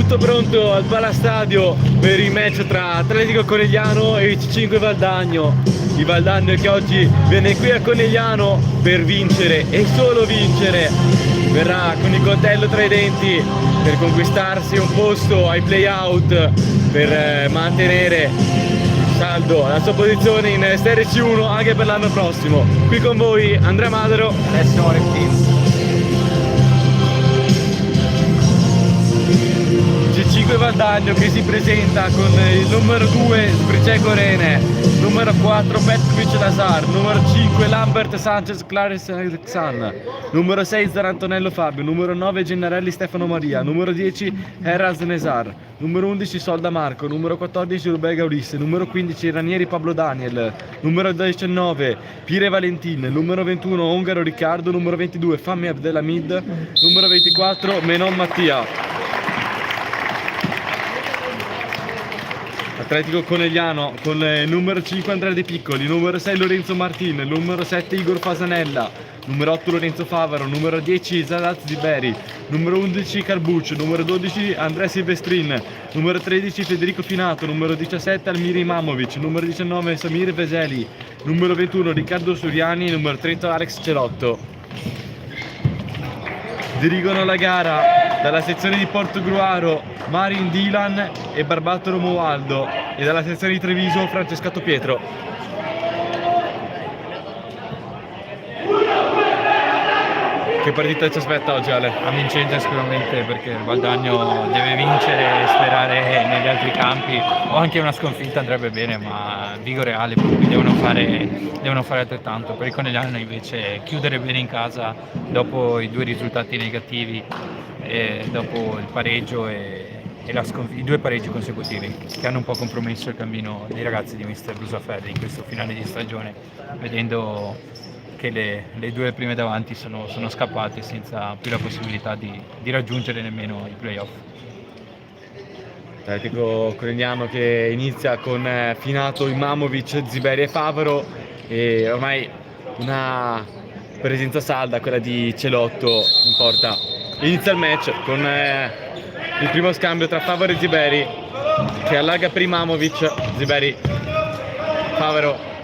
tutto pronto al Palastadio per il match tra Atletico Conegliano e il C5 Valdagno. Il Valdagno che oggi viene qui a Conegliano per vincere e solo vincere. Verrà con il coltello tra i denti per conquistarsi un posto ai play-out, per mantenere saldo la sua posizione in Serie C1 anche per l'anno prossimo. Qui con voi Andrea Madero, Alessio Moretti. C5 Valdagno che si presenta con il numero 2 Sbriceco Rene, numero 4 Petkovic Lazar, numero 5 Lambert Sanchez Clares Alexan, numero 6 Zarantonello Fabio, numero 9 Gennarelli Stefano Maria, numero 10 Heras Nesar, numero 11 Solda Marco, numero 14 Rubega Ulisse, numero 15 Ranieri Pablo Daniel, numero 19 Pire Valentin, numero 21 Ongaro Riccardo, numero 22 Fami Abdelhamid, numero 24 Menon Mattia. Atletico Conegliano con il numero 5 Andrea De Piccoli, numero 6 Lorenzo Martin, numero 7 Igor Fasanella, numero 8 Lorenzo Favaro, numero 10 Zadaz Ziberi, numero 11 Carbuccio, numero 12 Andrea Silvestrin, numero 13 Federico Finato, numero 17 Almiri Imamovic, numero 19 Samir Veseli, numero 21 Riccardo Suriani, numero 30 Alex Celotto. Dirigono la gara dalla sezione di Portogruaro Marin Dilan e Barbato Romualdo e dalla sezione di Treviso Francescato Pietro. Che partita ci aspetta oggi, Ale? A vincente sicuramente, perché il Valdagno deve vincere e sperare negli altri campi, o anche una sconfitta andrebbe bene, ma Vigo Reale devono fare altrettanto. Per il Conegliano invece chiudere bene in casa dopo i due risultati negativi, e dopo il pareggio i due pareggi consecutivi che hanno un po' compromesso il cammino dei ragazzi di Mister Brusaferri in questo finale di stagione, vedendo che le due prime davanti sono scappate senza più la possibilità di raggiungere nemmeno i playoff. Atletico Conegliano che inizia con Finato, Imamovic, Ziberi e Favaro, e ormai una presenza salda, quella di Celotto in porta. Inizia il match con il primo scambio tra Favaro e Ziberi, che allarga per Imamovic. Ziberi, Favaro.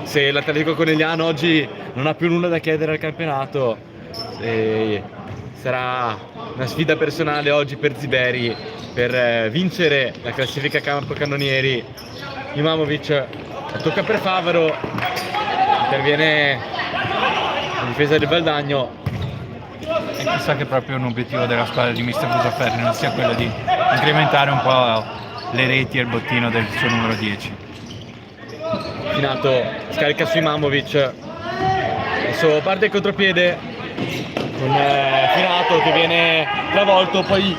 Se l'Atletico Conegliano oggi non ha più nulla da chiedere al campionato, sarà una sfida personale oggi per Ziberi per vincere la classifica capocannonieri. Imamovic tocca per Favaro, interviene in difesa del Valdagno. E chissà che proprio un obiettivo della squadra di Mister Brusaferri non sia quello di incrementare un po' le reti e il bottino del suo numero 10. Finato scarica su Imamovic, adesso parte il contropiede con Finato che viene travolto, poi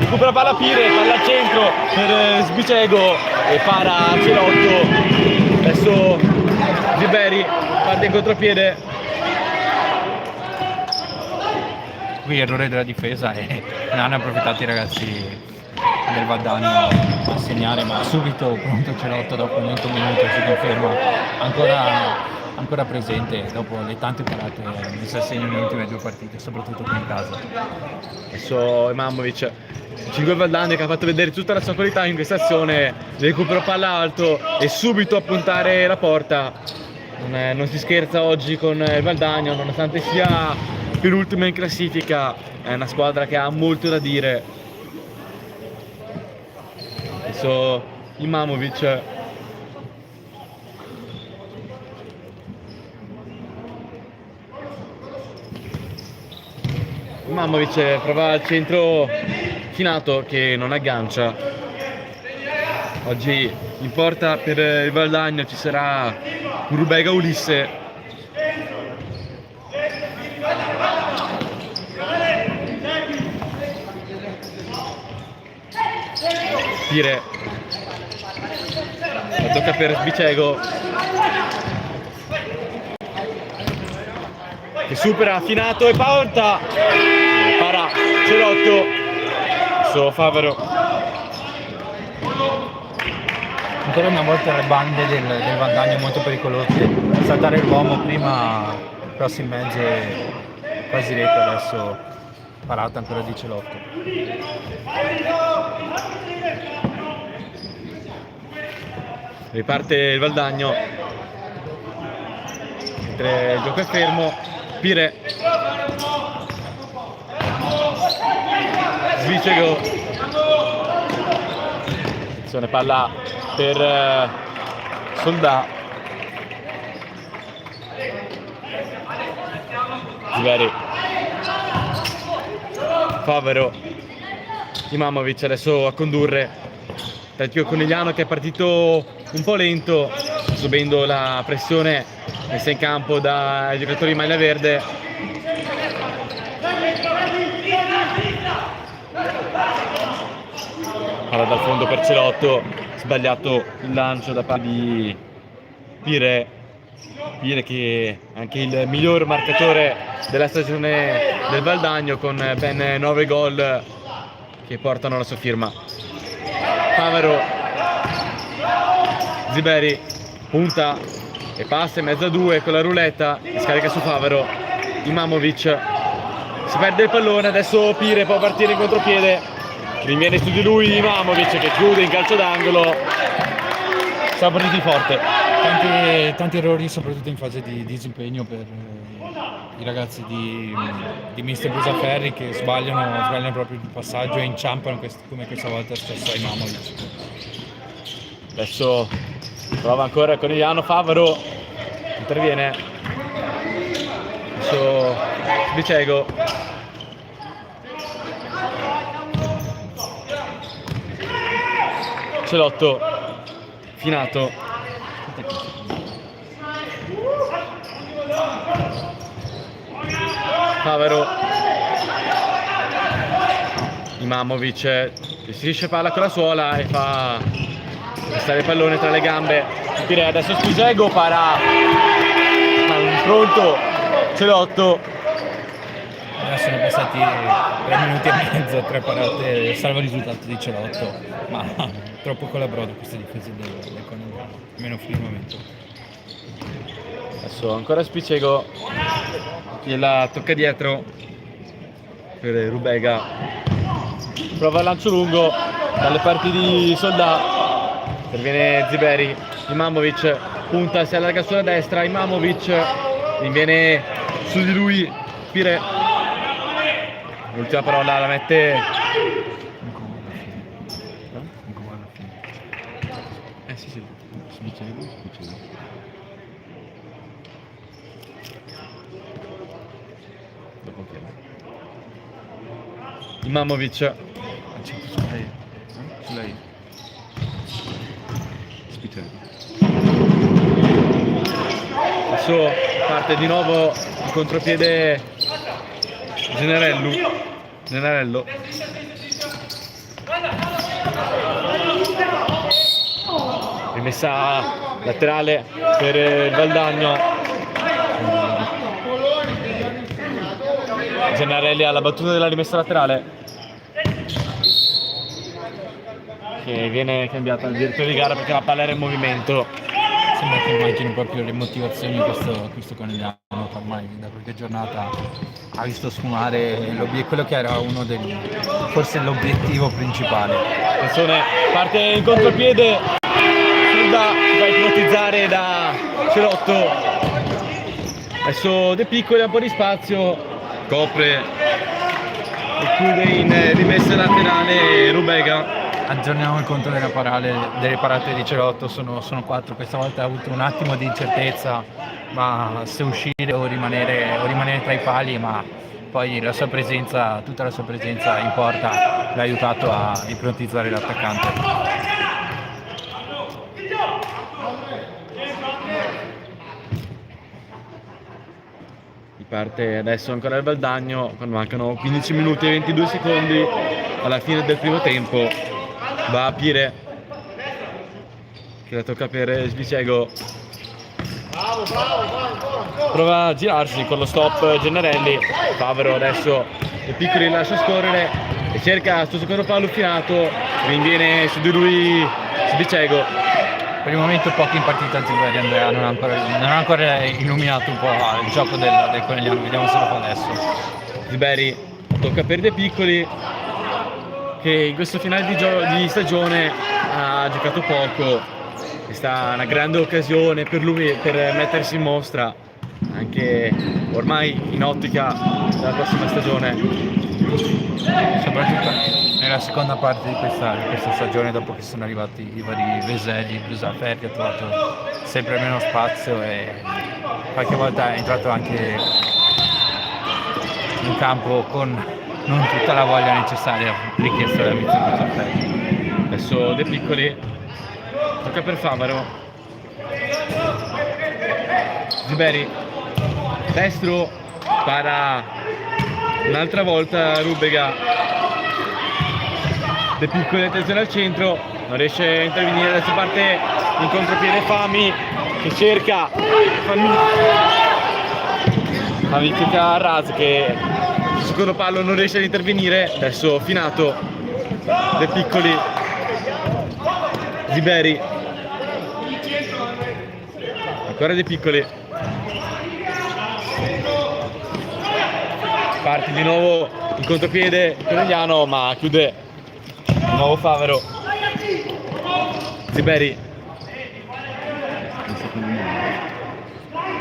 recupera palla Pire, palla al centro per Sbicego e para Celotto. Adesso Ziberi parte il contropiede. Qui errore della difesa e non hanno approfittato i ragazzi del Valdagno a segnare, ma subito pronto Celotto dopo un minuto si conferma ancora presente dopo le tante parate messe a segno nelle ultime due partite, soprattutto qui in casa. Adesso Imamovic, 5 Valdagno che ha fatto vedere tutta la sua qualità in questa azione, recupero palla alto e subito a puntare la porta. Non si scherza oggi con il Valdagno, nonostante sia penultima in classifica, è una squadra che ha molto da dire. Adesso Imamovic, prova al centro Finato che non aggancia. Oggi in porta per il Valdagno ci sarà un Rubega Ulisse. Pire, la tocca per Sbicego che supera Finato e porta, para Celotto. Adesso Favaro, ancora una volta le bande del Valdagno molto pericolose, saltare l'uomo prima, cross in mezzo e quasi rete. Adesso parata ancora di Celotto. Riparte il Valdagno, mentre il gioco è fermo. Pire, Svicego, attenzione, palla per Soldà, Ziveri, Favero, Imamovic adesso a condurre, Tecnico Conigliano che è partito un po' lento, subendo la pressione messa in campo dai giocatori di maglia verde. Palla dal fondo per Celotto, sbagliato il lancio da parte di Pire che è anche il miglior marcatore della stagione del Valdagno, con ben 9 gol che portano la sua firma. Favero, Ziberi, punta e passa in mezzo a due con la ruletta, scarica su Favero, Imamovic, si perde il pallone, adesso Pire può partire in contropiede, rinviene su di lui Imamovic che chiude in calcio d'angolo. Siamo partiti forte. Tanti errori, soprattutto in fase di disimpegno per i ragazzi di Mister Brusaferri, che sbagliano proprio il passaggio e inciampano come questa volta stesso a Imamovic. Adesso prova ancora Conigliano, Favero interviene, adesso Svicego, Celotto, Finato, Favero, Imamovic gestisce palla con la suola e fa stare il pallone tra le gambe. Direi adesso Svicego para, pronto Celotto. Adesso sono passati 3 minuti e mezzo, 3 parate, salvo il risultato di Celotto, ma troppo colabrodo queste difese del Conigliano, almeno fino al momento. Adesso ancora Svicego, gliela tocca dietro per Rubega, prova il lancio lungo dalle parti di Soldà, interviene Ziberi, Imamovic punta, si allarga sulla destra, Imamovic rinviene su di lui Pire, l'ultima parola la mette sì, Svicego. Dopo che Imamovic, su lei. Adesso parte di nuovo il contropiede Gennarello. Rimessa laterale per il Valdagno. Gennarelli alla battuta della rimessa laterale, che viene cambiata al direttore di gara perché la palla era in movimento. Sembra che manchino proprio le motivazioni questo Conigliano, che ormai da qualche giornata ha visto sfumare quello che era forse l'obiettivo principale. Attenzione, parte in contropiede, Suda si fa ipnotizzare da Celotto, adesso De Piccoli ha un po' di spazio, copre e chiude in rimessa laterale Rubega. Aggiorniamo il conto delle parate di Celotto, sono 4, questa volta ha avuto un attimo di incertezza, ma se uscire o rimanere tra i pali, ma poi tutta la sua presenza in porta l'ha aiutato a ipnotizzare l'attaccante. Parte adesso ancora il Valdagno, quando mancano 15 minuti e 22 secondi alla fine del primo tempo. Va a Pire, che la tocca per Svicego, prova a girarsi con lo stop Gennarelli, Favero adesso De Piccoli lascia scorrere e cerca sto secondo palo Finato, rinviene su di lui Svicego. Per il momento pochi in partita Ziberi, Andrea non ha ancora illuminato un po' il gioco del Conigliano, vediamo se lo fa adesso. Ziberi tocca per De Piccoli, che in questo finale di stagione ha giocato poco. Questa è una grande occasione per lui per mettersi in mostra anche ormai in ottica della prossima stagione, soprattutto nella seconda parte di questa stagione, dopo che sono arrivati i vari Veseli. Brusaferri ha trovato sempre meno spazio e qualche volta è entrato anche in campo con non tutta la voglia necessaria richiesta da Mizio Brusaferri. Adesso De Piccoli, tocca per Favaro, Ziberi, destro, para un'altra volta Rubega. De Piccoli, attenzione al centro, non riesce a intervenire, adesso parte in contropiede Fami che cerca Fami cerca Raz che sul secondo palo non riesce ad intervenire, adesso Finato, De Piccoli, Ziberi, ancora De Piccoli, parte di nuovo in contropiede Conegliano ma chiude di nuovo Favaro, Ziberi.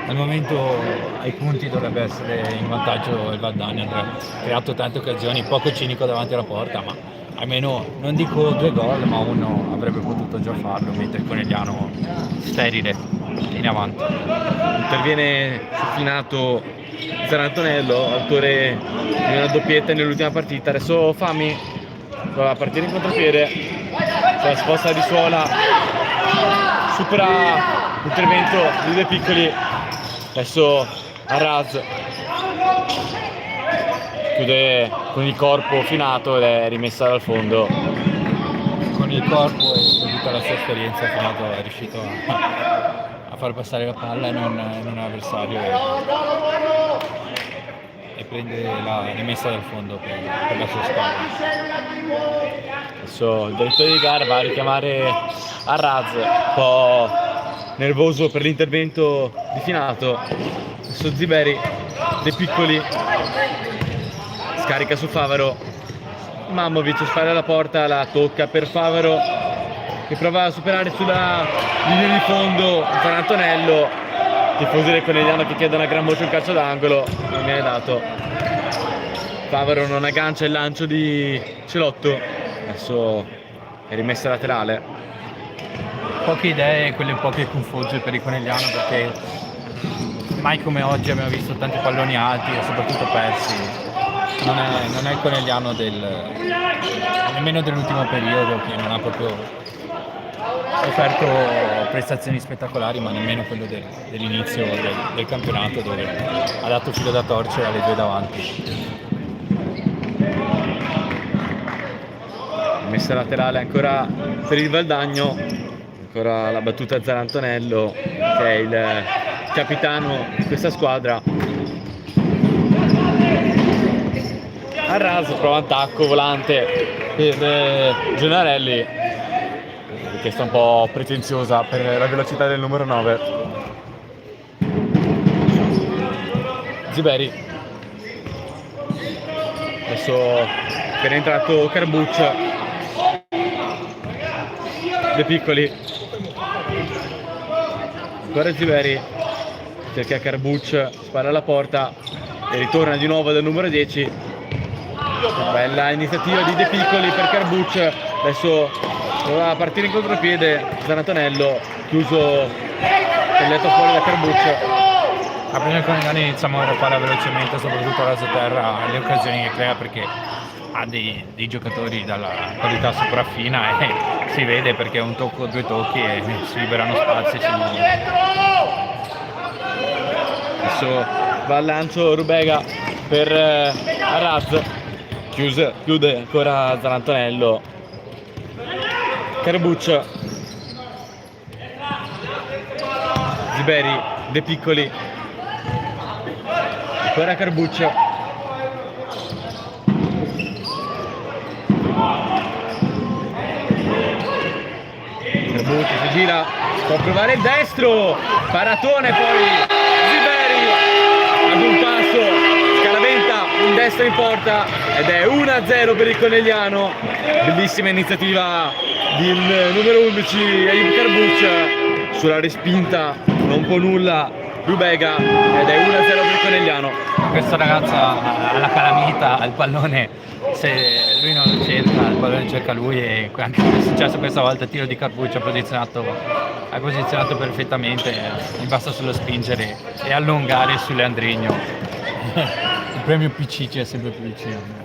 Al momento ai punti dovrebbe essere in vantaggio il Valdagno, ha creato tante occasioni, poco cinico davanti alla porta, ma almeno non dico 2 gol, ma uno avrebbe potuto già farlo, mentre il Conegliano sterile in avanti. Interviene sul Finato Zarantonello, autore di una doppietta nell'ultima partita. Adesso Fami prova a partire in contropiede, la sposta di suola, supera l'intervento di De Piccoli, adesso Arraz chiude con il corpo Finato ed è rimessa dal fondo. Con il corpo e con tutta la sua esperienza Finato è riuscito a far passare la palla in un avversario e prende la rimessa dal fondo per la sua squadra. Adesso il direttore di gara va a richiamare Arraz, un po' nervoso per l'intervento di Finato. Adesso Ziberi, De Piccoli, scarica su Favaro, Mamovic spara alla porta, la tocca per Favaro che prova a superare sulla linea di fondo Zarantonello, tifosi del Conegliano che chiedono a gran voce un calcio d'angolo, non viene dato. Favaro non aggancia il lancio di Celotto, adesso è rimessa laterale. Poche idee, quelle un po' che confugge per il Conegliano, perché mai come oggi abbiamo visto tanti palloni alti e soprattutto persi. Non è il Conegliano nemmeno dell'ultimo periodo, che non ha proprio offerto prestazioni spettacolari, ma nemmeno quello dell'inizio del campionato, dove ha dato filo da torcere alle 2 davanti. Messa laterale ancora per il Valdagno, ancora la battuta a Zarantonello che è il capitano di questa squadra. Arras prova un attacco volante per Gennarelli, richiesta un po' pretenziosa per la velocità del numero 9. Ziberi, adesso appena entrato Carbuccia, De Piccoli, ancora Ziberi, cerca Carbuccia, spara alla porta e ritorna di nuovo dal numero 10. Bella iniziativa di De Piccoli per Carbuccia, adesso doveva partire in contropiede Zarantonello, chiuso il letto fuori da Carbuccia. Appena il Conegliano inizia a muovere palla velocemente, soprattutto rasoterra, le occasioni che crea, perché ha dei giocatori dalla qualità sopraffina e si vede, perché un tocco, 2 tocchi e si liberano spazi e si muovono. Adesso va al lancio Rubega per Arraz, chiude ancora Zarantonello, Carbuccia, Ziberi, De Piccoli, ancora Carbuccia, Carbuccia si gira, può provare il destro, paratone poi Ziberi ad un passo, scalaventa in destra in porta ed è 1-0 per il Conegliano. Bellissima iniziativa del numero 11 Ayub Karbuc sulla respinta, non può nulla Rubega, ed è 1-0 per il Conegliano. Questa ragazza ha la calamita, il pallone, se lui non lo cerca, il pallone cerca lui, e anche è successo questa volta. Il tiro di Karbuc ha posizionato perfettamente, gli basta solo spingere e allungare su Leandrigno. Il premio PC ci è sempre più vicino.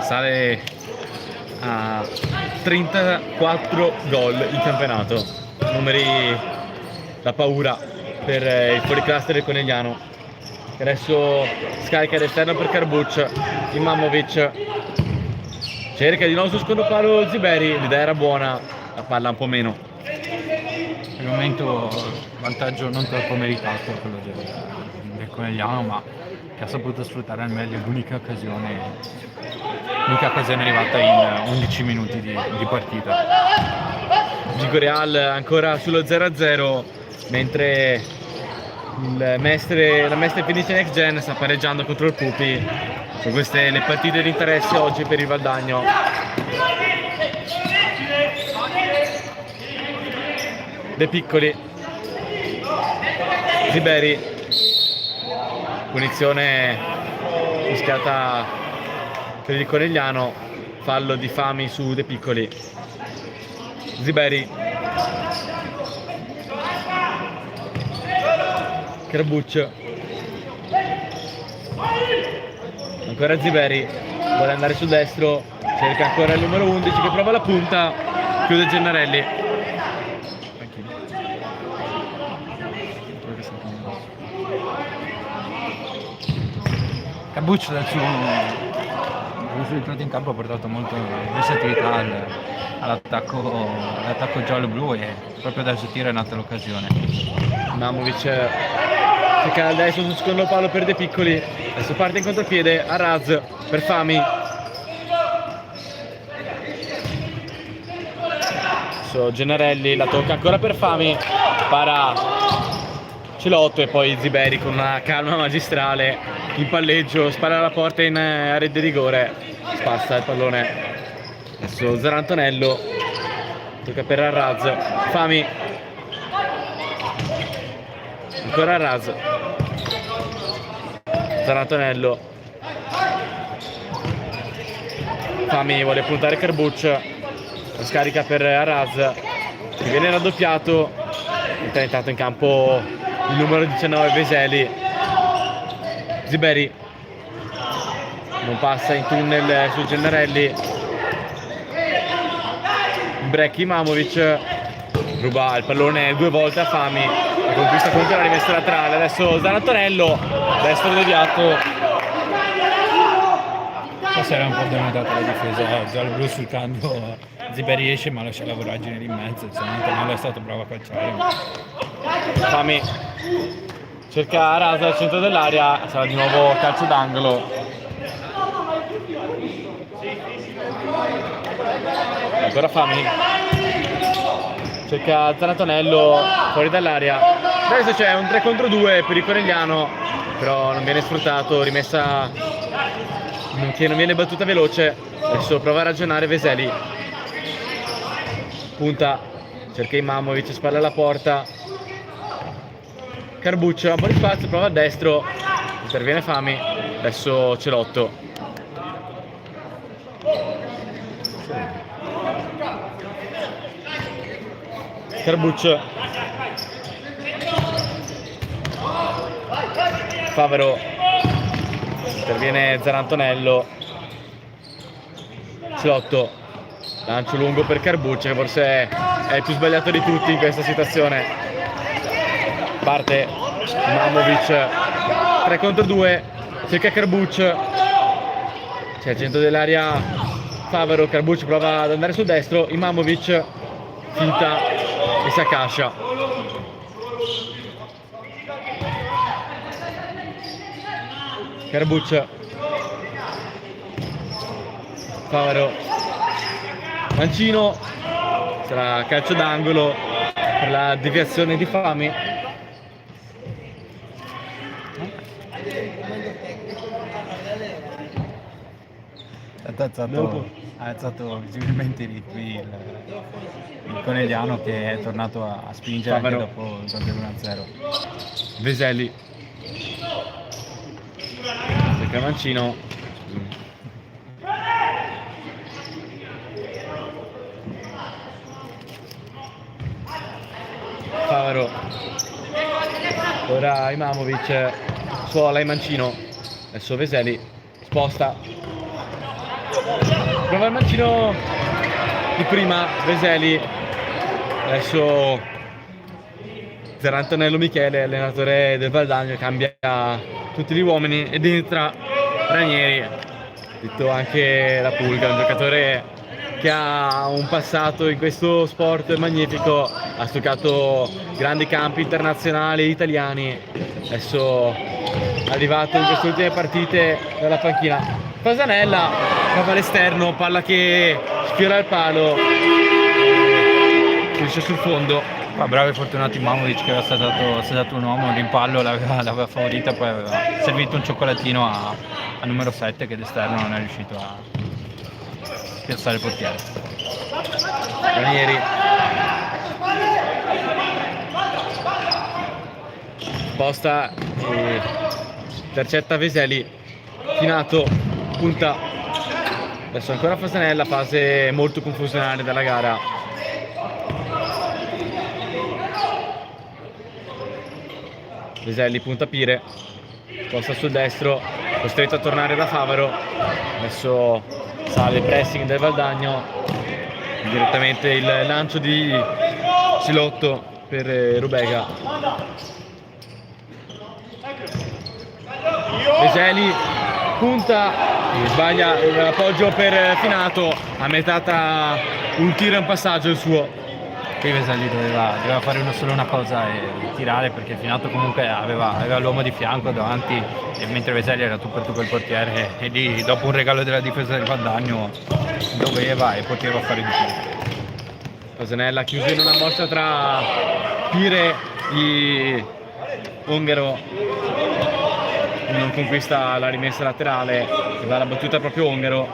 Sale a 34 gol in campionato, numeri da paura per il fuoriclasse del Conegliano. Adesso scarica all'esterno per Karbuc, Imamovic cerca di nuovo sul secondo palo Ziberi, l'idea era buona, la palla un po' meno. Al momento vantaggio non troppo meritato quello del Conegliano, ma che ha saputo sfruttare al meglio l'unica occasione arrivata in 11 minuti di partita. Gigo Real ancora sullo 0-0, mentre la mestre finisce Next Gen sta pareggiando contro il Pupi. Sono queste le partite di interesse oggi per il Valdagno. De Piccoli, Ziberi, punizione fischiata per il Conegliano, fallo di Fami su De Piccoli. Ziberi, Karbuc, ancora Ziberi, vuole andare sul destro, cerca ancora il numero 11 che prova la punta, chiude Gennarelli. Karbuc dal suo risultato in campo ha portato molto versatilità all'attacco giallo-blu, e proprio dal suo tiro è nata l'occasione. Imamovic cerca adesso sul secondo palo per De Piccoli, adesso parte in contropiede a Raz per Fami. Adesso Gennarelli la tocca ancora per Fami, para Celotto e poi Ziberi con una calma magistrale in palleggio spara alla porta in area di rigore, spassa il pallone. Adesso Zarantonello tocca per Arraz, Fami, ancora Arraz, Zarantonello, Fami vuole puntare Karbuc, scarica per Arraz che viene raddoppiato, entra intanto in campo il numero 19 Veseli. Ziberi non passa in tunnel su Gennarelli, break Imamovic, ruba il pallone due volte a Fami, la conquista comunque la rimessa laterale. Adesso Zarantonello, destro deviato. Forse era un po' denotata la difesa giallo-blu sul cambio. Ziberi esce ma lascia la voragine lì in mezzo, Zarantonello è stato bravo a calciare. Fami cerca Arasa al centro dell'area, sarà di nuovo calcio d'angolo. Ancora Fami cerca Zarantonello fuori dall'area. Adesso c'è un 3 contro 2 per il Conegliano, però non viene sfruttato, rimessa che non viene battuta veloce. Adesso prova a ragionare Veseli, punta, cerca Imamovic, spalla alla porta. Karbuc ha un po' di spazio, prova a destro, interviene Fami, adesso Celotto. Karbuc, Favero, interviene Zarantonello, Celotto, lancio lungo per Karbuc che forse è il più sbagliato di tutti in questa situazione. Parte Imamovic, 3 contro 2, cerca Karbuc, c'è al centro dell'area Favero, Karbuc prova ad andare sul destro, Imamovic finta e si accascia. Karbuc, Favero, mancino, sarà calcio d'angolo per la deviazione di Fami. ha alzato visibilmente i ritmi il Conegliano, che è tornato a spingere anche Favaro. dopo l'1-0. Veseli. Cerca Mancino. Favaro. Ora Imamovic. Suola e Mancino. Adesso Veseli. Sposta. Prova il Mancino di prima. Veseli. Adesso Zerantonello Michele, allenatore del Valdagno, cambia tutti gli uomini ed entra Ranieri, detto anche la Pulga, un giocatore che ha un passato in questo sport magnifico, ha toccato grandi campi internazionali italiani, adesso è arrivato in queste ultime partite dalla panchina. Fasanella, prova all'esterno, palla che sfiora il palo, finisce sul fondo. Ma bravo e fortunato Imamovic, che era stato un uomo, rimpallo l'aveva favorita, poi aveva servito un cioccolatino a numero 7 che d'esterno non è riuscito a piazzare il portiere. Ranieri. Sposta e intercetta Veseli. Finato, punta. Adesso ancora Fasanella, fase molto confusionale della gara. Veseli punta Pire, sposta sul destro, costretto a tornare da Favaro. Adesso sale il pressing del Valdagno, direttamente il lancio di Silotto per Rubega. Veseli punta, sbaglia l'appoggio per Finato, a metà tra un tiro e un passaggio il suo. Qui Veseli doveva fare solo una cosa e tirare, perché Finato comunque aveva l'uomo di fianco davanti, e mentre Veseli era tu per tu col portiere, e lì dopo un regalo della difesa del Valdagno doveva e poteva fare di più. Fasanella chiuso in una mossa tra Pire e Ongaro, non conquista la rimessa laterale e va la battuta proprio Ongaro,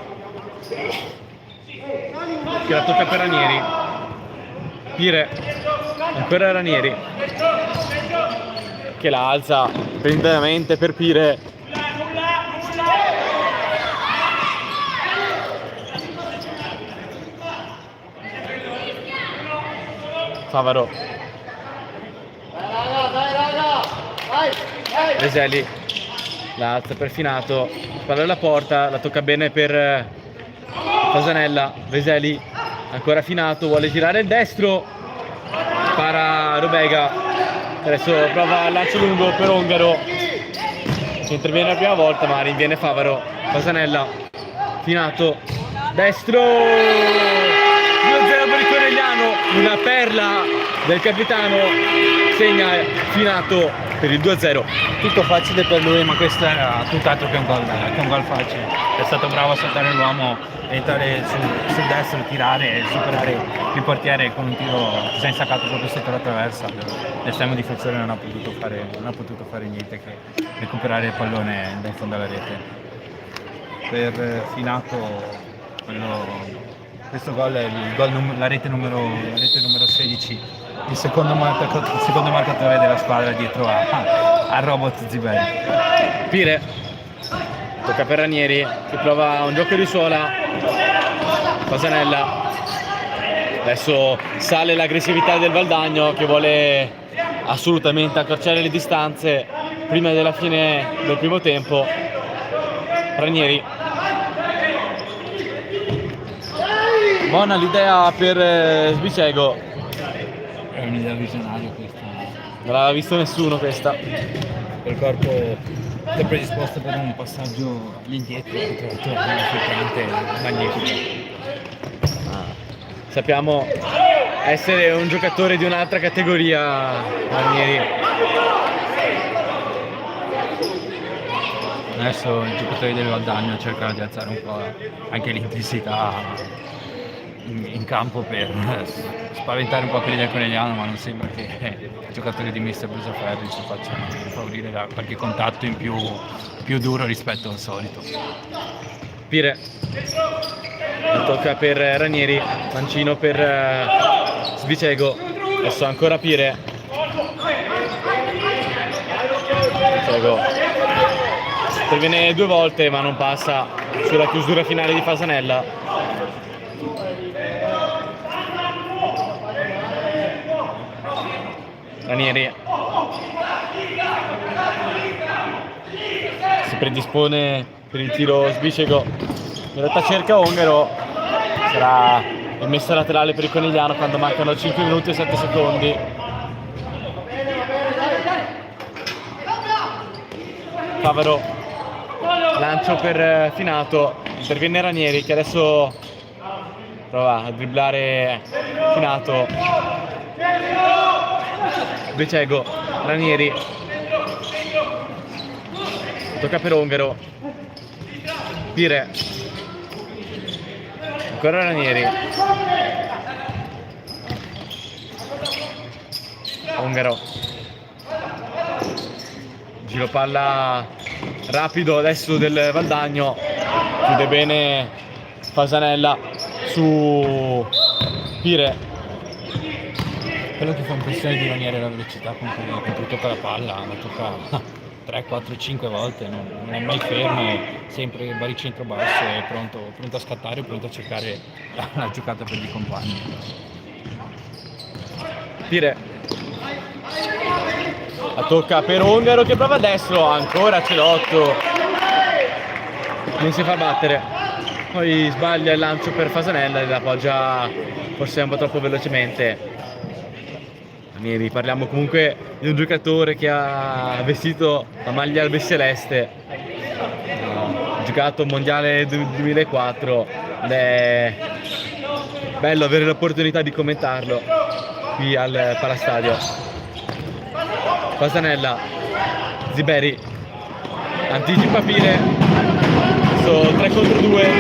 che la tocca per Ranieri. Pire, ancora Ranieri, che la alza lentamente per Pire. Favaro. Veseli, la alza per Finato, palla alla porta, la tocca bene per Fasanella. Veseli, ancora Finato, vuole girare il destro, para Rubega, adesso prova il lancio lungo per Ongaro, che interviene la prima volta ma rinviene Favaro. Fasanella, Finato, destro, 2-0 per il Conegliano, una perla del capitano, segna Finato per il 2-0. Tutto facile per lui, ma questo era tutt'altro che un gol facile. È stato bravo a saltare l'uomo, entrare sul destro, tirare e superare il portiere con un tiro che si è insaccato proprio sotto la traversa. L'estremo difensore non ha potuto fare niente che recuperare il pallone dai fondo alla rete. Per Finato questo gol è la rete numero 16, il secondo marcatore della squadra dietro a Robot Zibelli. Pire, tocca per Ranieri, che prova un gioco di suola. Fasanella, adesso sale l'aggressività del Valdagno, che vuole assolutamente accorciare le distanze prima della fine del primo tempo. Ranieri, buona l'idea per Sbicego, È un'idea visionaria questa. non l'aveva visto nessuno questa. Il corpo è predisposto per un passaggio all'indietro, ho trovato effettivamente magnifico. Sappiamo essere un giocatore di un'altra categoria, Ranieri. Adesso i giocatori del Valdagno cercano di alzare un po' anche l'intensità in campo per spaventare un po' quelli del Conegliano, ma non sembra che i giocatori di Mister Brusaferri si facciano favorire da qualche contatto in più duro rispetto al solito. Pire, tocca per Ranieri, mancino per Svicego, adesso ancora Pire, Svicego interviene 2 volte ma non passa sulla chiusura finale di Fasanella. Ranieri si predispone per il tiro Svicego, in realtà cerca Ongaro, sarà rimessa laterale per il Conigliano quando mancano 5 minuti e 7 secondi. Favaro, lancio per Finato, interviene Ranieri che adesso prova a dribblare Finato. Svicego, Ranieri, tocca per Ongaro, Pire, ancora Ranieri, Ongaro, giro palla rapido adesso del Valdagno, chiude bene Fasanella su Pire. Quello che fa impressione di Ranieri è la velocità con cui tocca la palla, la tocca 3, 4, 5 volte, non è mai fermo, sempre baricentro basso, è pronto a scattare, pronto a cercare la giocata per i compagni. Pire, la tocca per Ongaro che prova a destro, ancora Celotto, non si fa battere, poi sbaglia il lancio per Fasanella e la appoggia forse un po' troppo velocemente. Ranieri, parliamo comunque di un giocatore che ha vestito la maglia albiceleste, ha giocato un mondiale 2004 ed è bello avere l'opportunità di commentarlo qui al Palastadio. Fasanella, Ziberi, anticipa Pire, adesso 3 contro 2,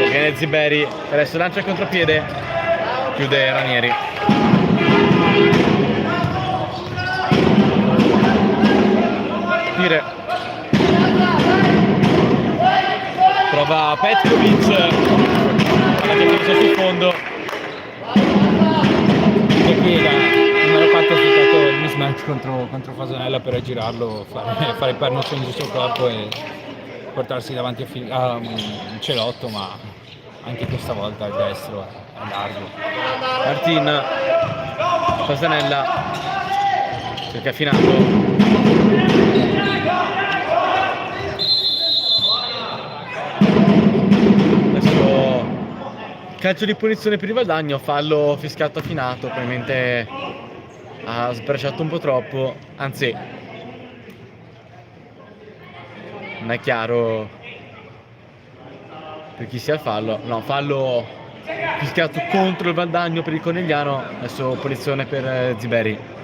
viene Ziberi, adesso lancia il contropiede, chiude Ranieri. Pire, prova Petkovic, la finisce sul fondo. E qui il numero 4 ha cercato il mismatch contro Fasanella per aggirarlo, fare il perno sul suo corpo e portarsi davanti a Celotto, ma anche questa volta il destro è largo. Martin, Fasanella, cerca Finato. Adesso calcio di punizione per il Valdagno, fallo fischiato a Finato, probabilmente ha sbracciato un po' troppo, anzi non è chiaro per chi sia il fallo, no, fallo fischiato contro il Valdagno per il Conigliano, adesso punizione per Ziberi.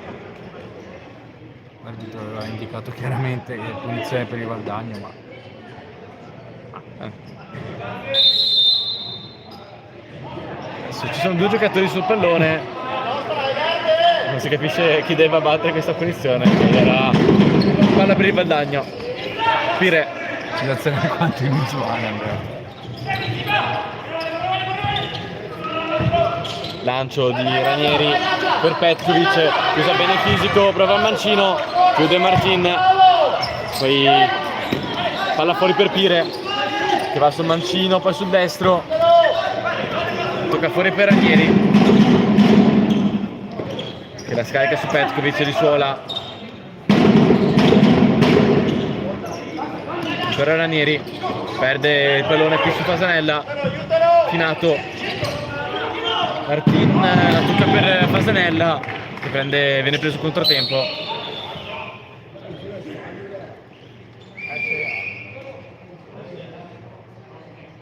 L'arbitro aveva indicato chiaramente che è punizione per il Valdagno, ma adesso ci sono 2 giocatori sul pallone, non si capisce chi deve battere questa punizione, che era palla per il Valdagno. Pire, situazione quanto inusuale, Andrea. lancio di Ranieri per Petkovic, usa bene il fisico, prova il mancino, chiude Martin, poi palla fuori per Pire che va sul mancino, poi sul destro, tocca fuori per Ranieri che la scarica su Petkovic di suola, ancora Ranieri, perde il pallone qui su Fasanella, Finato, Martin la tocca per Fasanella che viene preso controtempo.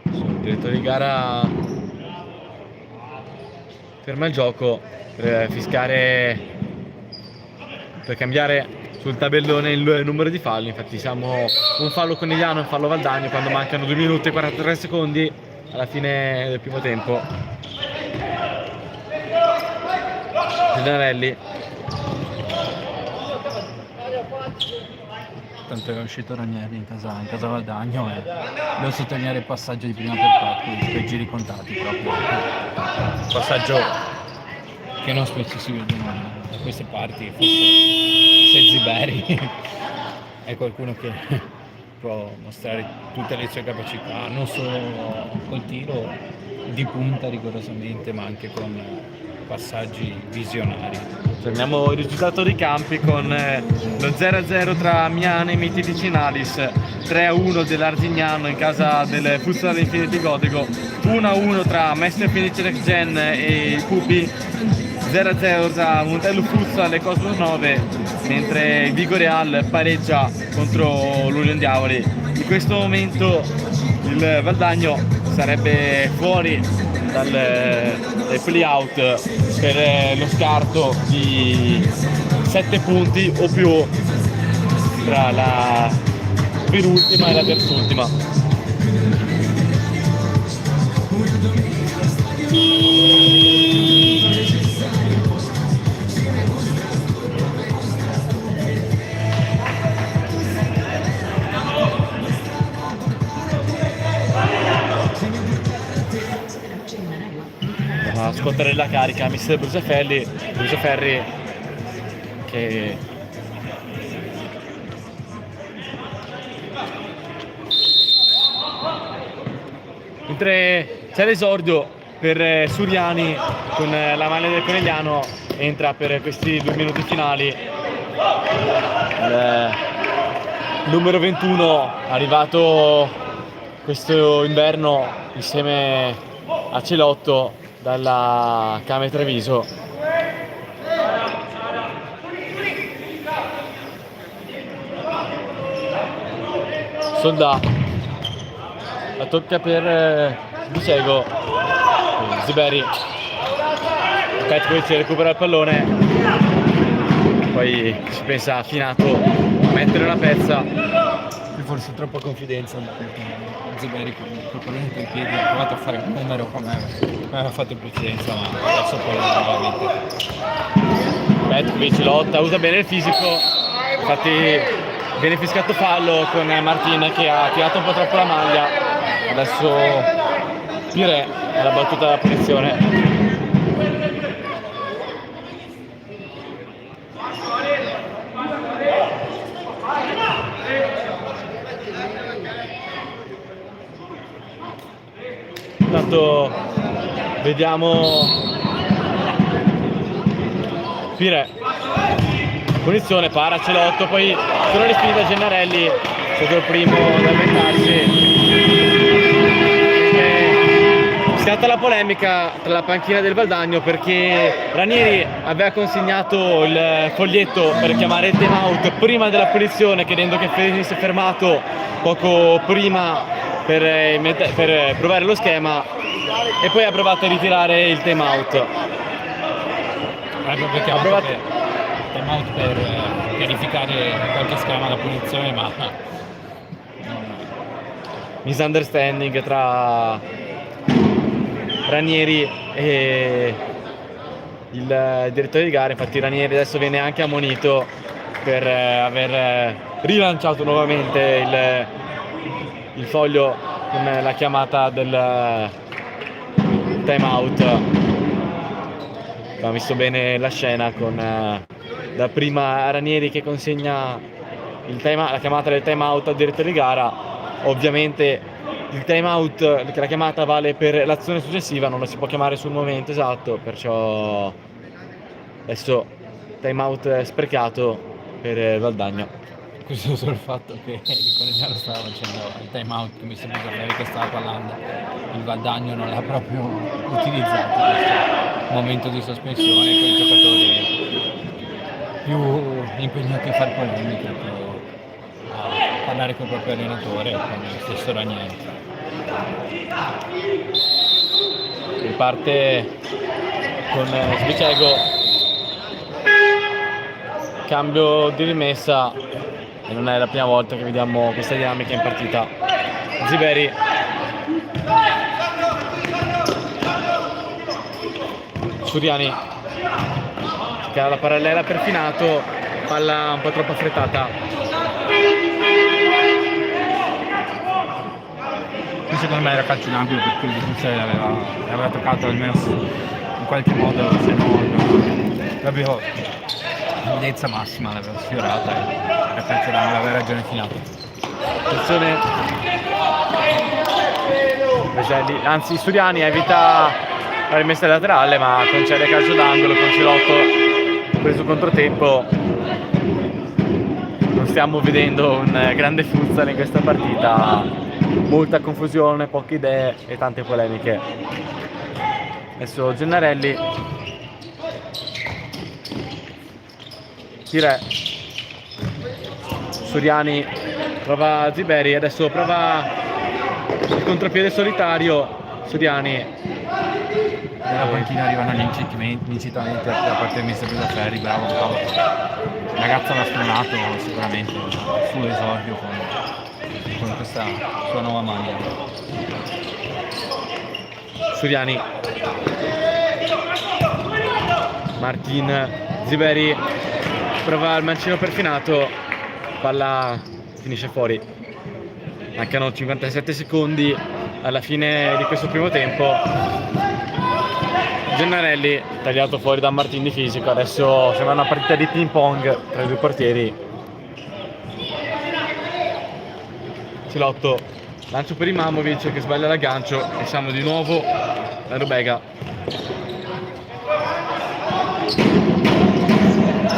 Il direttore di gara ferma il gioco per fiscare, per cambiare sul tabellone il numero di falli. Infatti siamo un fallo Conigliano e un fallo Valdagno quando mancano 2 minuti e 43 secondi alla fine del primo tempo. Gennarelli, tanto è uscito Ranieri in casa Valdagno e devo sottolineare il passaggio di prima per Petkovic, per giri contati proprio. Passaggio che non spesso si vede da queste parti, forse se Ziberi è qualcuno che può mostrare tutte le sue capacità, non solo col tiro di punta rigorosamente, ma anche con passaggi visionari. Torniamo il risultato dei campi con lo 0-0 tra Miane e Miti Cinalis, 3-1 dell'Arzignano in casa del Futsal Infinity Godego, 1-1 tra Mestre Fenice Next Gen e i Pupi, 0-0 tra Montello Futsal e Cosmos 9, mentre il Vigo Real pareggia contro l'Union Diavoli. In questo momento il Valdagno sarebbe fuori dai play-out per lo scarto di 7 punti o più tra la penultima e la terzultima. A scuotere la carica mister Brusaferri che mentre c'è l'esordio per Suriani con la maglia del Conegliano, entra per questi 2 minuti finali il numero 21, arrivato questo inverno insieme a Celotto dalla Came Treviso. Soldà, la tocca per Bicego, Ziberi, Petkovic recupera il pallone, poi si pensa a Finato a mettere una pezza, Forse troppa confidenza, Ziberi con il pallone per i piedi ha provato a fare un numero come aveva fatto in precedenza, ma adesso poi nuovamente. Petkovic lotta, usa bene il fisico, infatti viene fischiato fallo con Martin che ha tirato un po' troppo la maglia. Adesso Pire è la battuta della punizione. Intanto vediamo Pire, punizione, para Celotto, poi sono respinta Gennarelli, è stato il primo ad inventarsi. È stata la polemica tra la panchina del Valdagno perché Ranieri aveva consegnato il foglietto per chiamare il time out prima della punizione, chiedendo che venisse fermato poco prima per provare lo schema, e poi ha provato a ritirare il time out. Perché ha provato time out per pianificare qualche schema da punizione, ma misunderstanding tra Ranieri e il direttore di gara. Infatti Ranieri adesso viene anche ammonito per aver rilanciato nuovamente il foglio con la chiamata del time out. Abbiamo visto bene la scena con dapprima Ranieri che consegna la chiamata del time out al direttore di gara. Ovviamente il time out, la chiamata vale per l'azione successiva, non la si può chiamare sul momento esatto, perciò adesso time out sprecato per Valdagno. questo solo il fatto che il Conegliano stava facendo il time out, che mi sembra che stava parlando, il Valdagno non l'ha proprio utilizzato questo momento di sospensione con i giocatori più impegnati a fare polemica che a parlare con il proprio allenatore, con lo stesso Ranieri. Riparte con Sbicego, cambio di rimessa, e non è la prima volta che vediamo questa dinamica in partita. Ziberi, Suriani, che ha la parallela per Finato, palla un po' troppo affrettata. secondo me era calcio in angolo perché il difensore l'aveva toccato almeno in qualche modo, se no proprio l'udezza massima l'aveva sfiorata e a calcio d'angolo aveva ragione finale. Attenzione, Veselli, anzi Suriani evita la rimessa laterale ma concede calcio d'angolo con Celotto preso controtempo. Non stiamo vedendo un grande futsal in questa partita, molta confusione, poche idee e tante polemiche. Adesso Gennarelli, Tire, Suriani prova Ziberi, adesso prova il contropiede solitario, Suriani. Dalla panchina arrivano gli incitamenti da parte del mister Ferri, bravo. Il ragazzo l'ha spronato sicuramente il suo esordio con questa sua nuova maglia. Suriani, Martin, Ziberi prova il mancino perfinato, palla finisce fuori. Mancano 57 secondi alla fine di questo primo tempo. Gennarelli tagliato fuori da Martin di fisico, adesso sembra una partita di ping pong tra i due portieri. Celotto, lancio per Imamovic che sbaglia l'aggancio e siamo di nuovo a Rubega.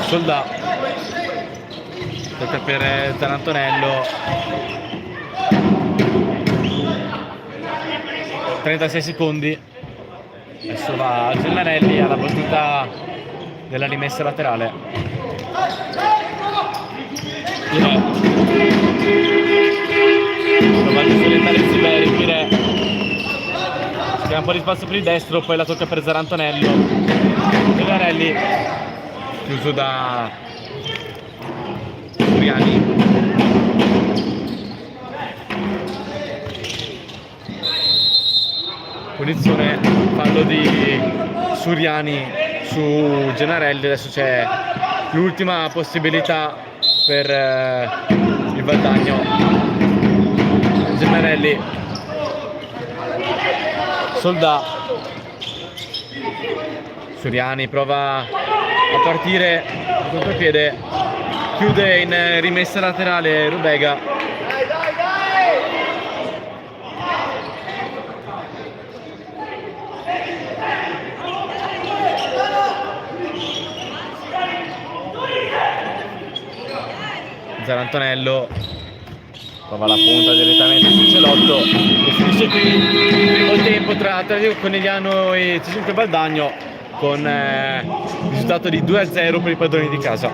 Soldà, tocca per Zarantonello. 36 secondi. Adesso va Gennarelli alla battuta della rimessa laterale. Provate a solentare Ziberi, Pire. Si crea un po' di spazio per il destro, poi la tocca per Zarantonello. Gennarelli chiuso da Suriani. Punizione, fallo di Suriani su Gennarelli, adesso c'è l'ultima possibilità per il Valdagno. Gennarelli, Soldà, Suriani prova a partire a contropiede, chiude in rimessa laterale Rubega. Zarantonello prova la punta direttamente su Celotto e finisce qui il primo tempo tra Atletico Conegliano e C5 Valdagno con il risultato di 2-0 per i padroni di casa.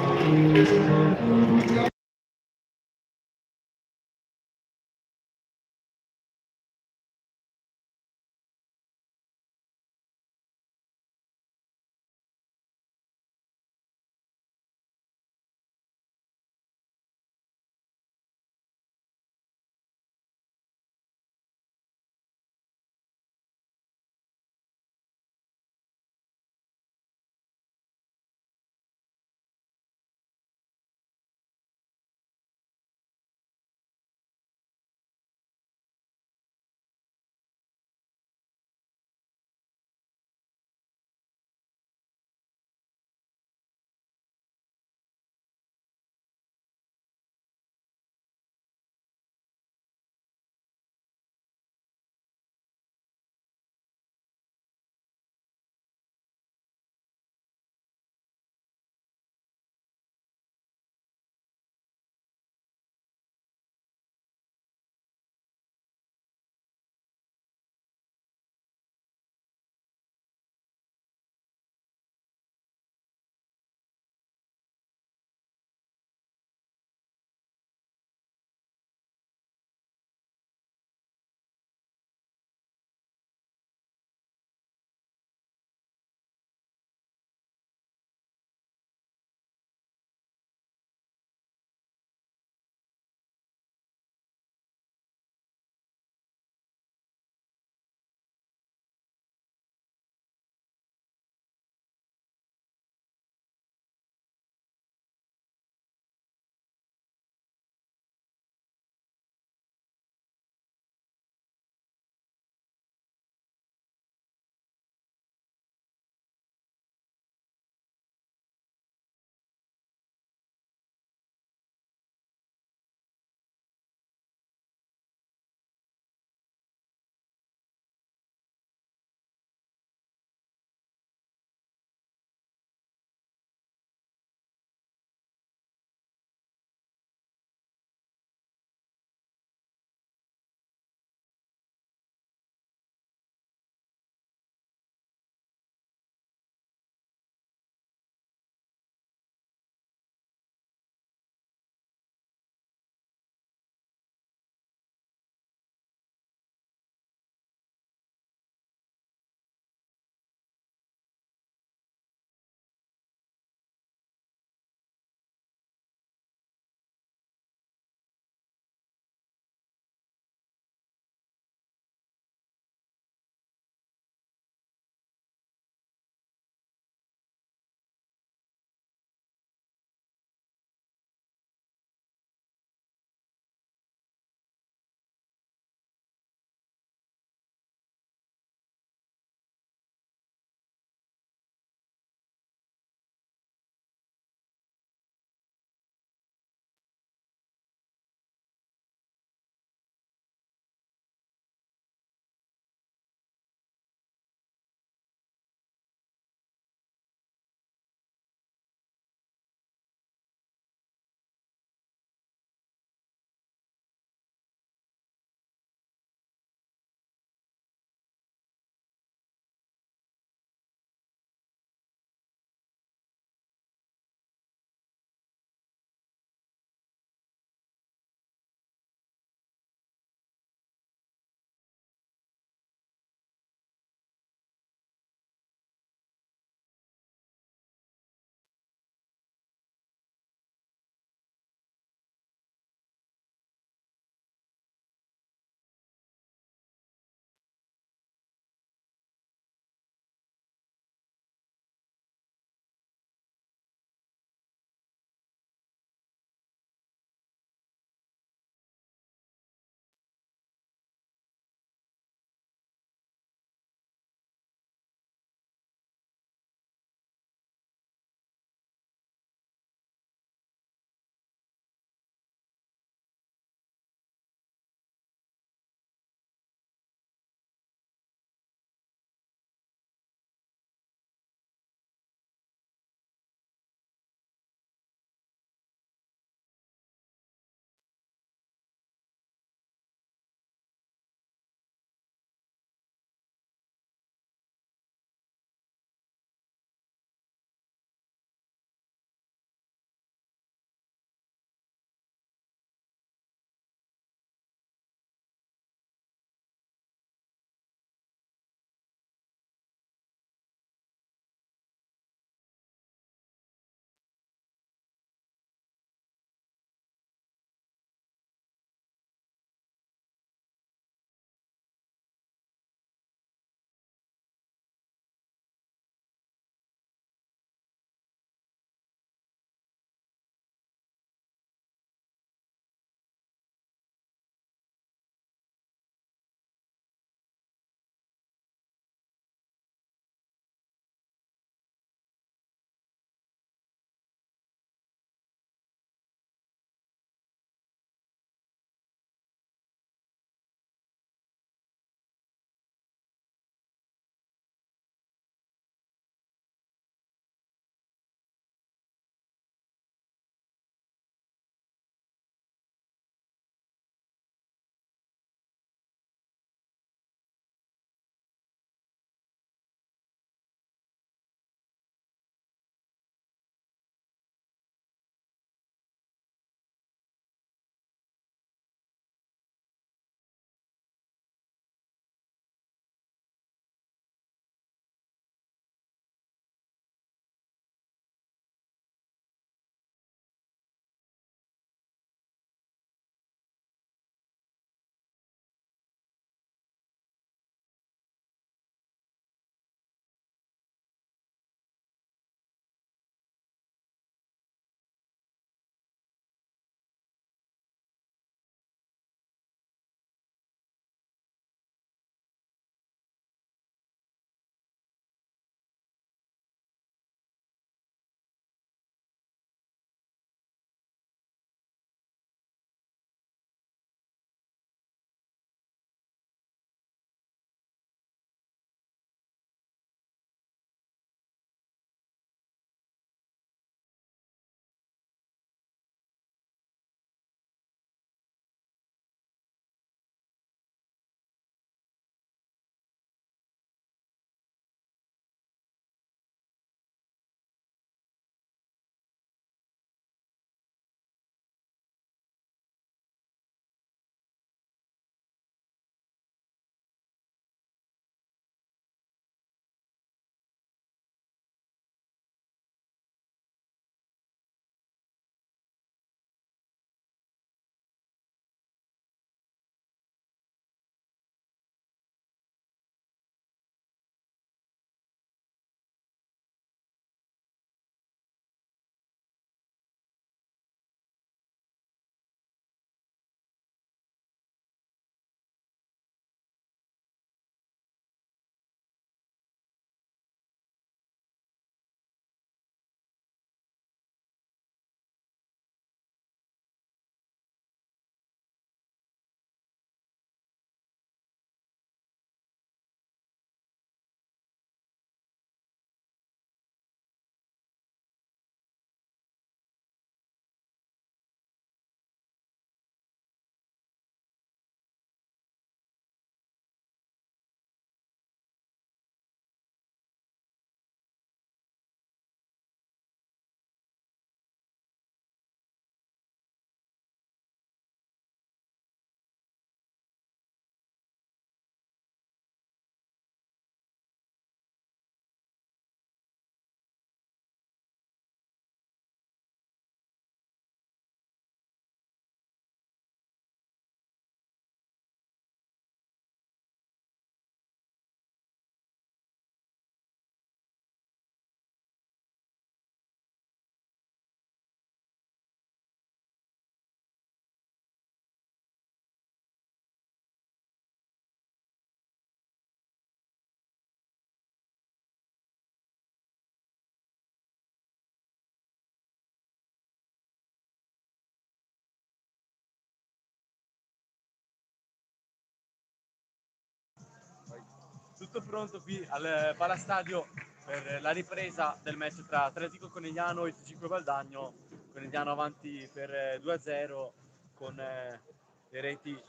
tutto pronto qui al Palastadio per la ripresa del match tra Atletico Conegliano e T5 Valdagno. Conegliano avanti per 2-0 con le reti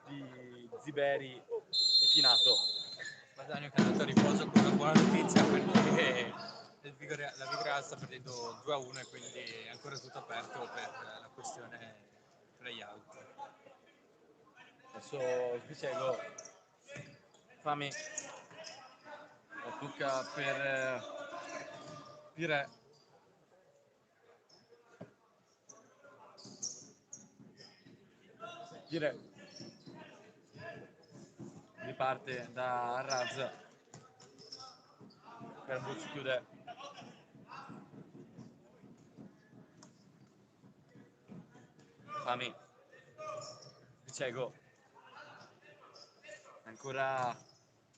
di Ziberi e Finato. Guadagno che è andato a riposo con una buona notizia perché la Vigora sta perdendo 2-1 e quindi è ancora tutto aperto per la questione play-out. Adesso Spicego, fammi, tocca per Pire. Pire riparte da Raz, Carbucci chiude, Fami, Spicego, ancora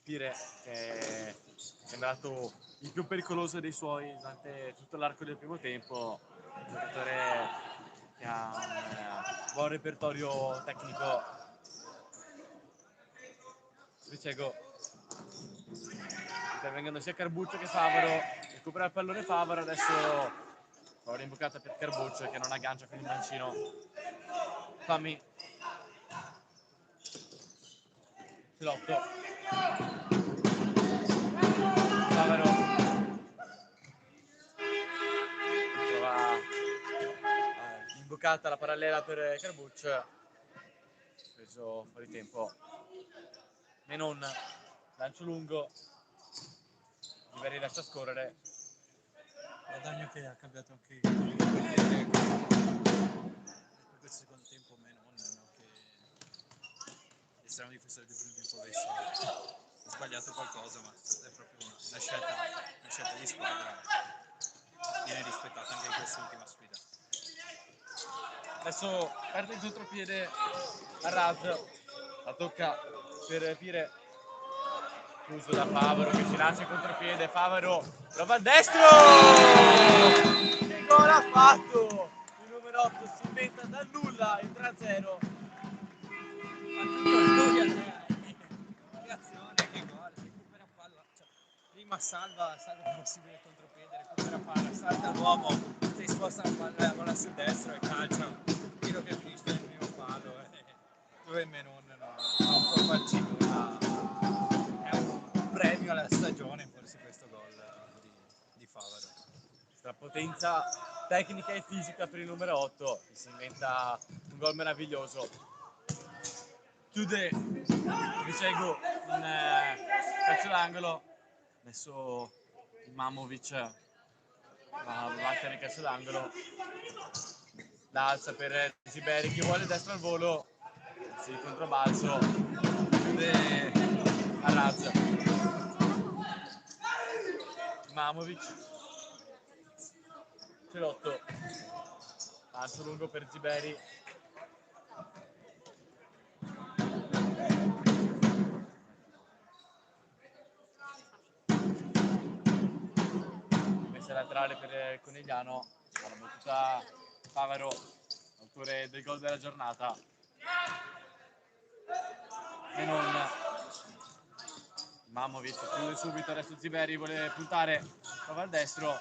Pire che è sembrato il più pericoloso dei suoi durante tutto l'arco del primo tempo, un giocatore che ha un buon repertorio tecnico. Spicego, intervengono sia Carbuccio che Favaro, recupera il pallone Favaro, adesso ora imbucata per Carbuccio che non aggancia con il mancino. Fammi, Filotto, Favaro trova imbucata la parallela per Carbuccio, preso fuori tempo. Menon, lancio lungo, Ziberi lascia scorrere. Guadagno che ha cambiato anche il portiere per questo secondo tempo Menon, no? Che l'estremo difensore del primo tempo avesse sbagliato qualcosa, ma è proprio una scelta di squadra, viene rispettata anche in quest'ultima sfida. Adesso perde il contropiede a Raz, la tocca per Pire, chiuso da Favaro che si lancia il contropiede, Favaro prova al destro, che gol ha fatto il numero 8, si inventa dal nulla il 3-0. Che azione, che gol, recupera palla, cioè, prima salva il possibile contropiede, recupera palla, salta l'uomo, si sposta la palla sul destro e calcia un tiro che finisce nel primo palo, dove Menon non può farci nulla. È un premio alla stagione forse questo gol di Favaro. Potenza tecnica e fisica per il numero 8, che si inventa un gol meraviglioso. Chiude Vicego in calcio d'angolo, adesso Imamovic va a battere il calcio d'angolo, la alza per Ziberi che vuole destra al volo, si controbalzo, chiude a Raz. Imamovic, Celotto, lancio lungo per Ziberi, messa laterale per Conegliano, alla battuta Favaro, autore del gol della giornata. E non Imamovic chiude subito, adesso Ziberi vuole puntare, prova al destro,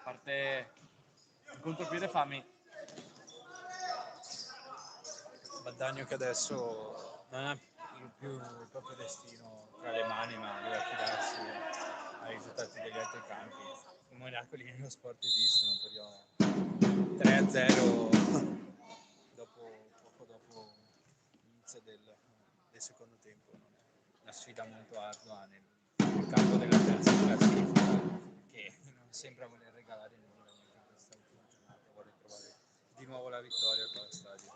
parte il contropiede Fami. Guadagno che adesso non ha più il proprio destino tra le mani, ma deve affidarsi ai risultati degli altri campi. I miracoli nello sport esistono, però 3-0 poco dopo l'inizio del secondo tempo non è una sfida molto ardua nel campo della terza classifica, che non sembra voler regalare nulla neanche in questa ultima giornata, vuole trovare di nuovo la vittoria qua allo stadio.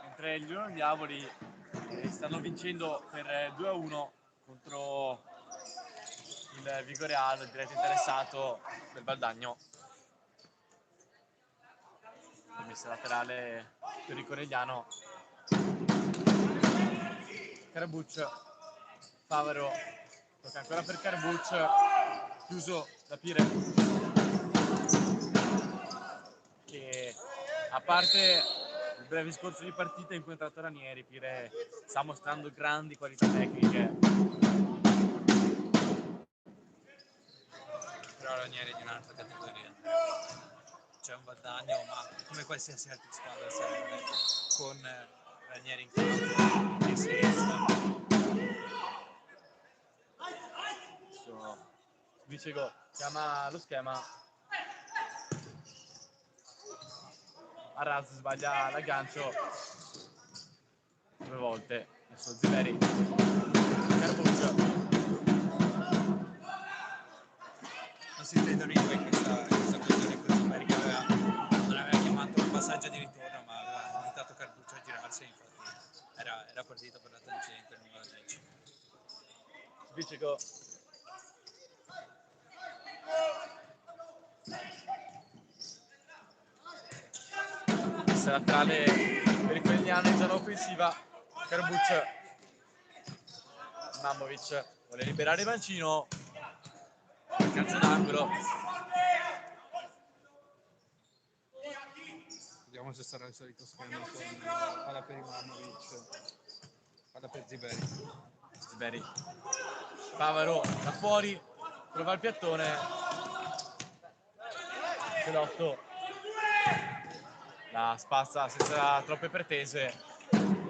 Mentre gli Union Diavoli stanno vincendo per 2-1 contro il Vigoreal, il diretto interessato del Valdagno. Messa laterale per il Conegliano. Carbuccio, Favaro, tocca ancora per Carbuccio, chiuso da Pire, che a parte il breve scorso di partita incontrato Ranieri, Pire sta mostrando grandi qualità tecniche. stranieri di un'altra categoria. C'è un Valdagno, ma come qualsiasi altra squadra serve, con Ranieri in campo e sinistra. Vicego chiama lo schema. Arras sbaglia l'aggancio 2 volte. Adesso Ziveri. Carbuccio. Non si vedono in questa occasione con Ziveri che non aveva chiamato un passaggio di ritorno, ma aveva invitato Carbuccio a girarsi, infatti era partito per la tangente, non la 10. Vicego. Laterale per il Pelliano in zona offensiva. Carbuccio. Mamovic vuole liberare Mancino. Calcio d'angolo. Vediamo se sarà il solito schema con palla per Ibrahimovic, palla per Ziberi. Ziberi. Favaro da fuori, prova il piattone. Celotto. La spazza senza troppe pretese.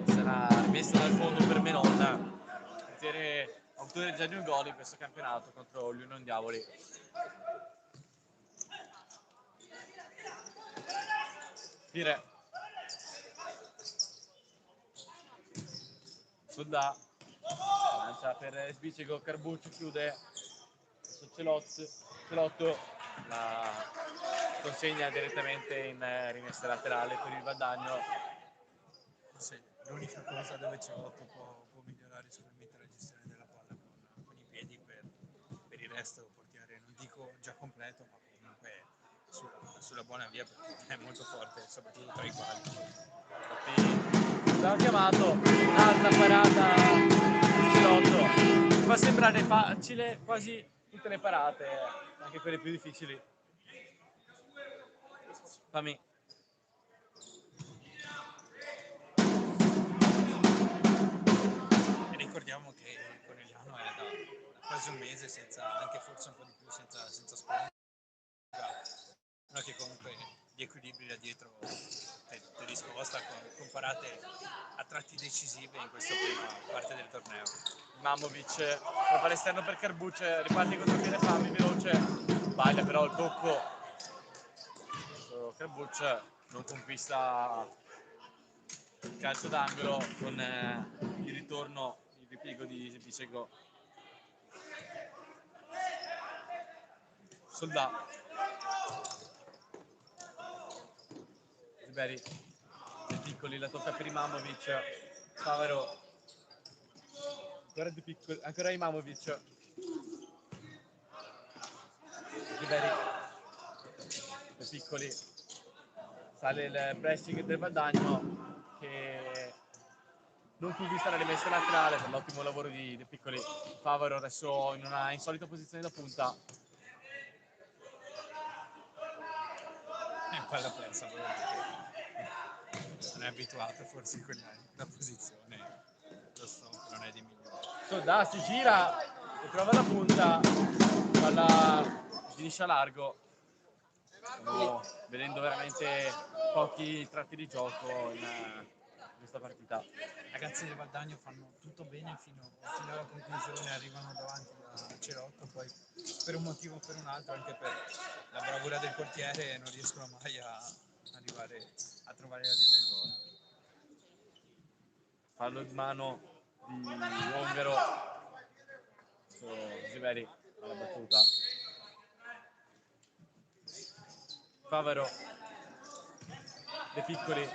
Sarà messa dal fondo per Menon. Portiere autore già di un gol in questo campionato contro l'Union Diavoli. Tire. Soldà. Lancia per Sbicego, Carbuccio chiude. Celotto la consegna direttamente in rimessa laterale per il Valdagno. Sì, l'unica cosa dove Celotto può migliorare sicuramente la gestione della palla con i piedi, per il resto portiere, non dico già completo, ma comunque sulla buona via, perché è molto forte, soprattutto tra i quali. Infatti l'hanno chiamato, un'altra parata Celotto. Fa sembrare facile quasi tutte le parate, anche quelle più difficili. Fammi. E ricordiamo che Conegliano è da quasi un mese senza, anche forse un po' di più, senza Sponda, no, che comunque gli equilibri da dietro te li sposta con parate a tratti decisive in questa prima parte del torneo. Mamovic prova all'esterno per Carbuccio, riparte contro piede Fami, veloce, sbaglia però il tocco. Carbuccio non conquista il calcio d'angolo con il ritorno, il ripiego di Vicego. Soldà. Ziberi. De Piccoli la tocca per Imamovic. Favaro. Ancora De Piccoli, ancora Imamovic. Ziberi. De Piccoli. Sale il pressing del Valdagno che non conquista la rimessa laterale per l'ottimo lavoro di De Piccoli. Favaro adesso in una insolita posizione da punta. Palla persa, non è abituato forse in quella posizione, lo stop non è di migliore. Soldà si gira e trova la punta, palla finisce a largo. Stiamo vedendo veramente pochi tratti di gioco in questa partita. I ragazzi del Valdagno fanno tutto bene fino alla conclusione, arrivano davanti a Celotto, poi per un motivo o per un altro, anche per la bravura del portiere, non riescono mai a arrivare a trovare la via del gol. Fallo di mano di Ongaro. Ziveri alla battuta. Favaro. De Piccoli.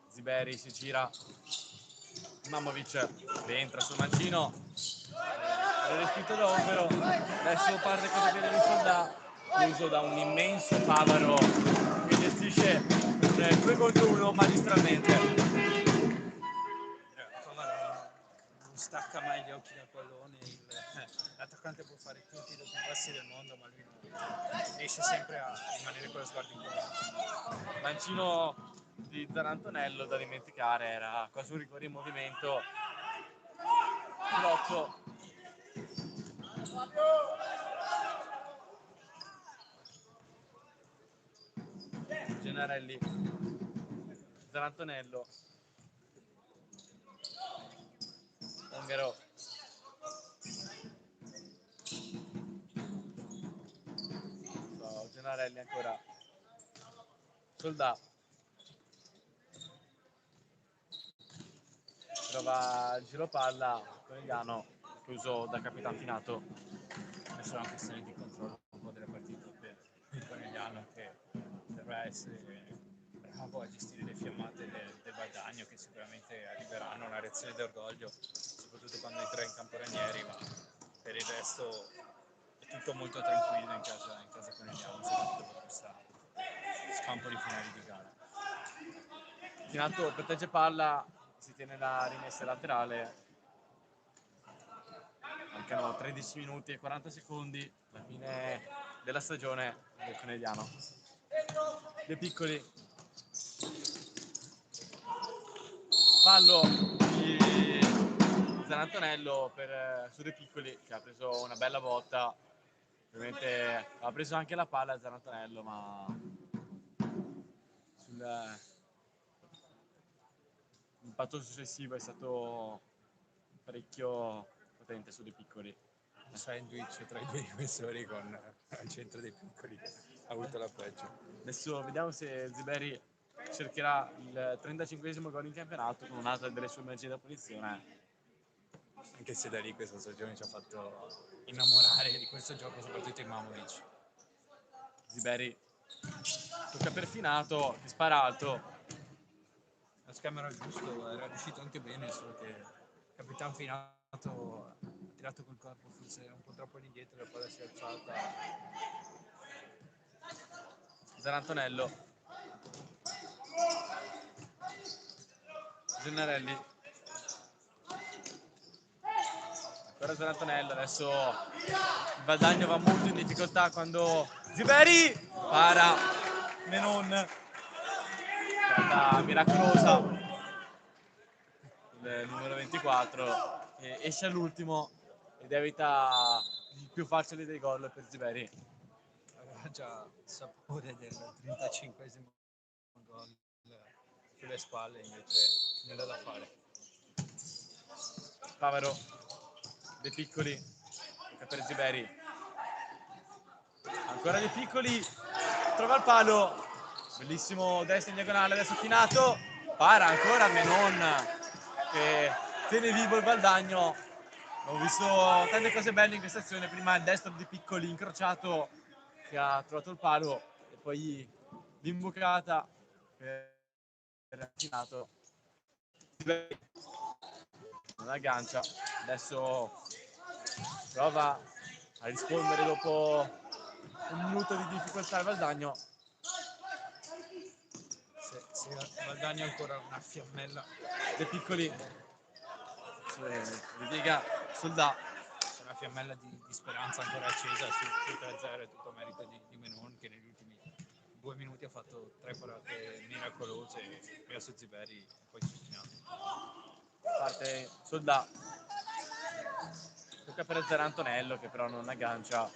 Ziberi si gira. Mamovic entra sul mancino. Era respinto da Ongaro. Adesso parte con il piede di Soldà. Chiuso da un immenso Favaro che gestisce un 2 contro 1 magistralmente. Favaro non stacca mai gli occhi dal pallone, l'attaccante può fare tutti i doppi passi del mondo, ma lui non riesce sempre a rimanere con lo sguardo in gol. Mancino di Zanantonello da dimenticare, era quasi un rigore in movimento. Pilotto. Gennarelli, Zarantonello, Ongaro, Gennarelli ancora, Soldà, trova il giro palla, Conegliano, chiuso da Capitan Finato. Adesso è una questione di controllo un po' della partita per il Conegliano, che dovrà essere bravo a gestire le fiammate del Valdagno, che sicuramente arriveranno, una reazione d'orgoglio, soprattutto quando entra in campo Ranieri, ma per il resto è tutto molto tranquillo in casa Conegliano, soprattutto per questo scampo di finali di gara. Finato protegge palla, si tiene la rimessa laterale. Mancano 13 minuti e 40 secondi, la fine della stagione del Conegliano. De Piccoli, fallo di Zarantonello su De Piccoli, che ha preso una bella botta. Ovviamente ha preso anche la palla Zarantonello, ma l'impatto successivo è stato parecchio potente su De Piccoli. Un sandwich tra i due difensori con al centro dei Piccoli ha avuto la peggio. Adesso vediamo se Ziberi cercherà il 35esimo gol in campionato con un'altra delle sue magie da punizione. Anche se da lì questa stagione ci ha fatto innamorare di questo gioco, soprattutto Imamovic. Ziberi tocca per Finato, che spara alto. Lo schema era giusto, era riuscito anche bene, solo che il Capitan Finato ha tirato col corpo forse un po' troppo all'indietro, la palla si è alzata. Zarantonello, Gennarelli, ancora Zarantonello. Adesso il Valdagno va molto in difficoltà quando Ziberi para Menon, giocata miracolosa, il numero 24, che esce all'ultimo ed evita il più facile dei gol per Ziberi. Aveva già il sapore del 35esimo gol sulle spalle, invece nulla da fare. Favaro, De Piccoli, tocca per Ziberi, ancora De Piccoli, trova il palo, bellissimo destro in diagonale, adesso Finato, para ancora Menon, che tiene vivo il Valdagno. Ho visto tante cose belle in questa azione, prima il destro di Piccoli incrociato che ha trovato il palo e poi l'imbucata per Finato. Non aggancia, adesso prova a rispondere dopo un minuto di difficoltà al Valdagno. Se Valdagno ha ancora una fiammella, De Piccoli ripiega Soldà, una fiammella di speranza ancora accesa sul 3-0, è tutto merito di Menon, che negli ultimi 2 minuti ha fatto 3 parate miracolose, prima su Ziberi e poi su Finato. parte Soldà, tocca per Zarantonello che però non aggancia.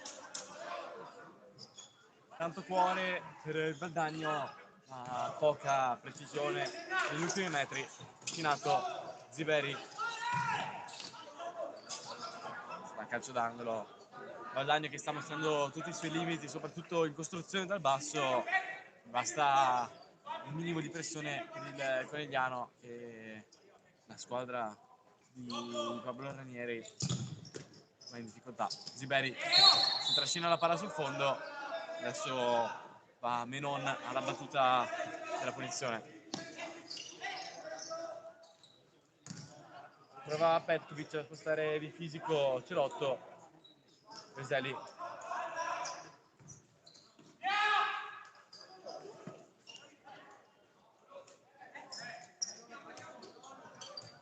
Tanto cuore per il Valdagno, ma poca precisione negli ultimi metri. Finato, Ziberi, da calcio d'angolo. Valdagno che sta mostrando tutti i suoi limiti, soprattutto in costruzione dal basso. Basta un minimo di pressione per il Conegliano, che la squadra di Pablo Ranieri va in difficoltà. Ziberi si trascina la palla sul fondo, adesso va Menon alla battuta della punizione. Prova Petkovic a spostare di fisico Celotto. Veseli.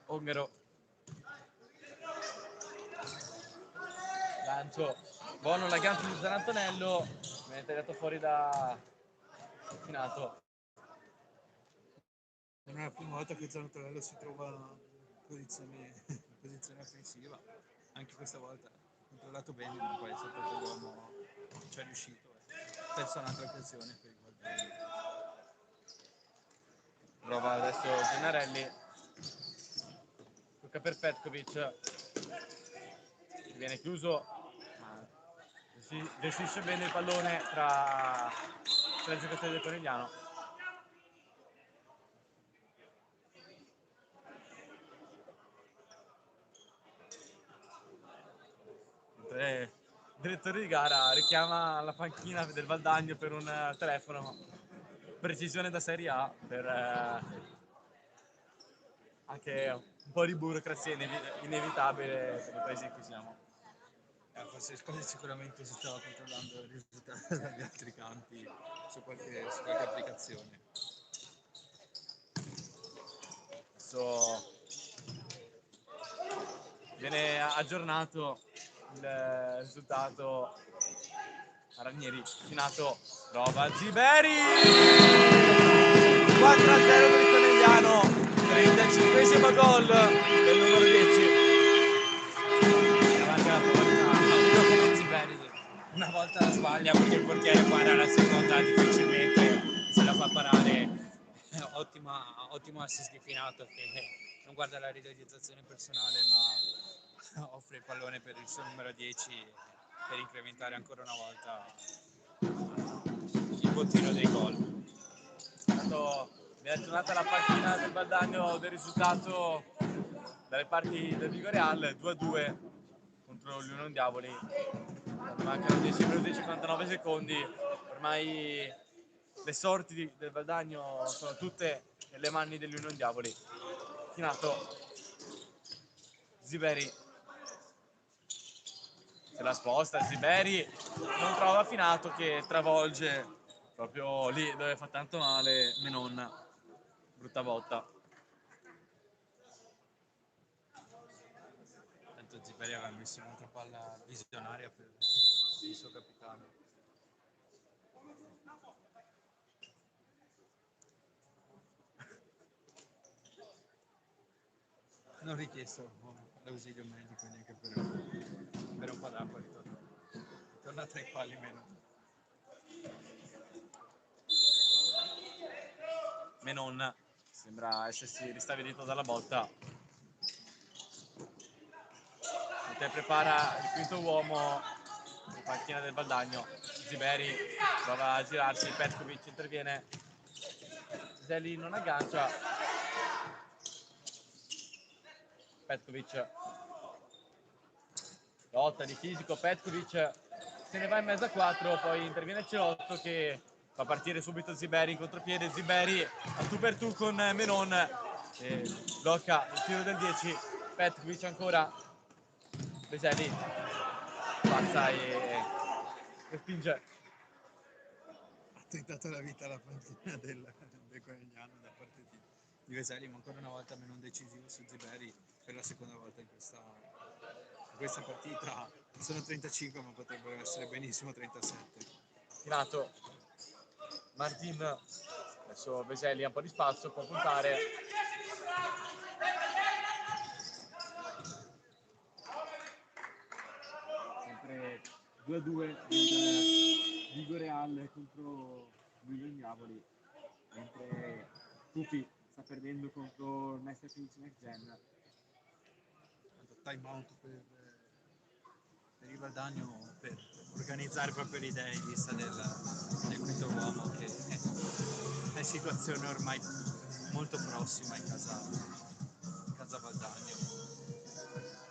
Ongaro. Lancio. Buono l'aggancio di Zarantonello. Viene tagliato fuori da Finato. Non è la prima volta che Zarantonello si trova in posizione offensiva, anche questa volta ha controllato bene, ma poi è stato l'uomo, ci è riuscito. Penso a un'altra occasione per il Valdagno. Prova adesso Gennarelli, tocca per Petkovic, viene chiuso, ma si gestisce bene il pallone tra i giocatori del Corigliano. Mentre il direttore di gara richiama la panchina del Valdagno per un telefono, precisione da Serie A, per anche un po' di burocrazia inevitabile per i paesi in cui siamo. Forse sicuramente si stava controllando il risultato dagli altri campi su qualche applicazione. Adesso viene aggiornato il risultato a Ranieri. Finato, prova Ziberi, 4-0 per il Conegliano, 35esimo gol del numero 10. Davanti alla porta, uno come Ziberi una volta sbaglia perché il portiere guarda la seconda difficilmente se la fa parare. Ottimo assist di Finato che non guarda la realizzazione personale ma offre il pallone per il suo numero 10 per incrementare ancora una volta il bottino dei gol. Tanto viene aggiornata la panchina del Valdagno del risultato dalle parti del Vigoreal, 2-2 contro l'Unione Diavoli. Mancano 10 minuti e 59 secondi. Ormai le sorti del Valdagno sono tutte nelle mani dell'Unione Diavoli. Finato, Ziberi se la sposta, Ziberi non trova Finato che travolge proprio lì dove fa tanto male Menon. Brutta botta. Tanto Ziberi aveva messo un'altra palla visionaria per il suo capitano. Non richiesto l'ausilio medico neanche per un po' d'acqua, ritorna tra i pali meno. Menon sembra essersi ristabilito dalla botta. Mentre prepara il quinto uomo in panchina del Valdagno. Ziberi prova a girarsi, Petkovic interviene, Zeli non aggancia, Petkovic lotta di fisico, Petkovic se ne va in mezzo a 4, poi interviene Celotto che fa partire subito Ziberi in contropiede, Ziberi a tu per tu con Menon e blocca il tiro del 10, Petkovic ancora, Veseli passa e spinge. Ha tentato la vita alla panchina del Conegliano da parte di Veseli, ma ancora una volta meno decisivo su Ziberi per la seconda volta in questa partita. Sono 35 ma potrebbero essere benissimo 37. Finato, Martin, adesso Veseli ha un po' di spazio, può puntare. Sempre 2-2 il Vigoreal contro l'Unione Diavoli, mentre Tupi sta perdendo contro il Masterpiece Next Gen. Time out per il Valdagno per organizzare proprio l'idea in vista del quinto uomo che è situazione ormai molto prossima in casa Valdagno.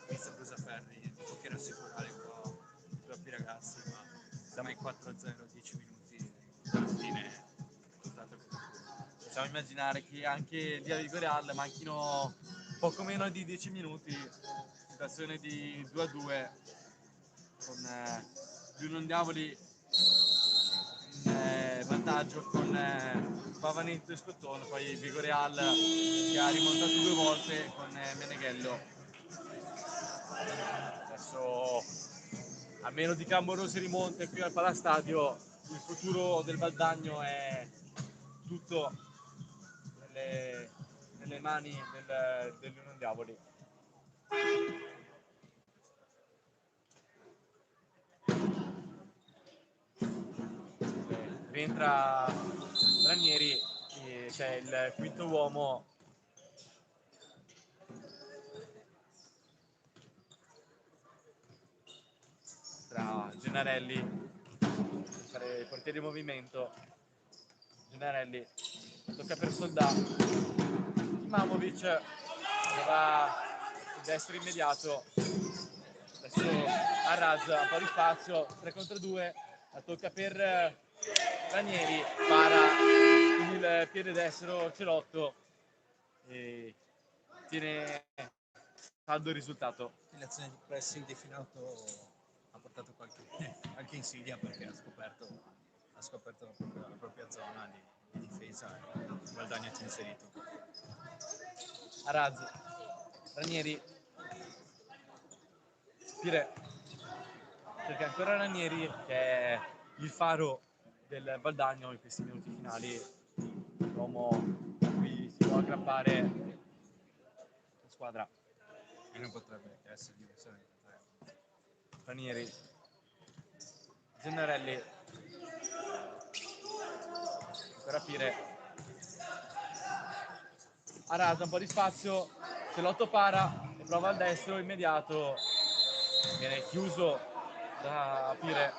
Vista Brusaferri un po' che rassicurare un po' i propri ragazzi, ma ormai 4-0, 10 minuti alla fine tutt'altro che Possiamo immaginare che anche lì a Vigoreal manchino poco meno di 10 minuti, situazione di 2-2 con l'Unione Diavoli in vantaggio con Pavanetto e Scottone, poi Vigoreal che ha rimontato 2 volte con Meneghello. Adesso a meno di clamorose rimonte qui al Palastadio il futuro del Valdagno è tutto nelle mani dell'Unione Diavoli. Rientra Ranieri e c'è il quinto uomo tra Gennarelli, fare il portiere di movimento. Gennarelli tocca per Soldà, Imamovic va il destro immediato, adesso Arraz, un po' di spazio, 3 contro 2, la tocca per Ranieri, para con il piede destro Celotto e tiene saldo il risultato. L'azione di pressing definato ha portato qualche insidia, perché ha scoperto la propria zona di difesa e Valdagna ci ha inserito. Araz, Ranieri, Pire, cerca ancora Ranieri che è il faro del Valdagno in questi minuti finali, l'uomo a cui si può aggrappare la squadra. E non potrebbe essere diversamente. Ranieri, Gennarelli, ancora Pire, Araz, un po' di spazio, Celotto para e prova al destro immediato, viene chiuso da Pire.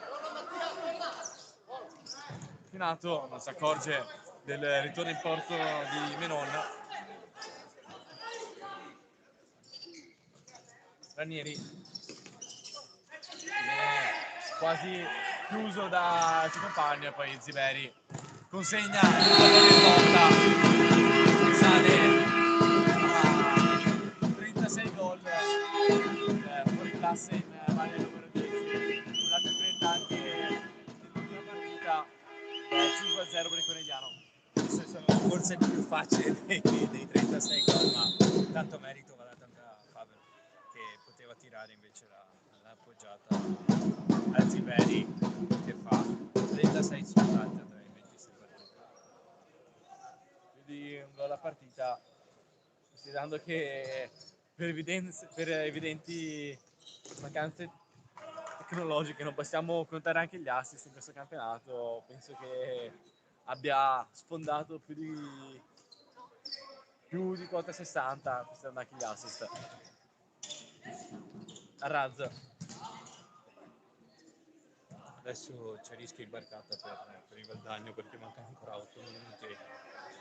Finato non si accorge del ritorno in porto di Menon. Ranieri viene quasi chiuso dal suo compagno e poi Ziberi consegna il pallone in porta, sale a 36 gol, fuori classe in maglia numero 10, durante 30 anche nell'ultima partita, 5-0 per il Conegliano. Queste sono forse il più facile dei 36 gol, ma tanto merito va dato anche a Faber, che poteva tirare, invece l'ha appoggiata a Ziberi, che fa 36 sfondate tra i 26 partite. Quindi un gol a partita, considerando che per evidenti mancanze tecnologiche non possiamo contare anche gli assist in questo campionato, penso che abbia sfondato più di quota 60, considerando anche gli assist. Arraz, Adesso c'è rischio imbarcata per il Valdagno, perché mancano ancora 8 minuti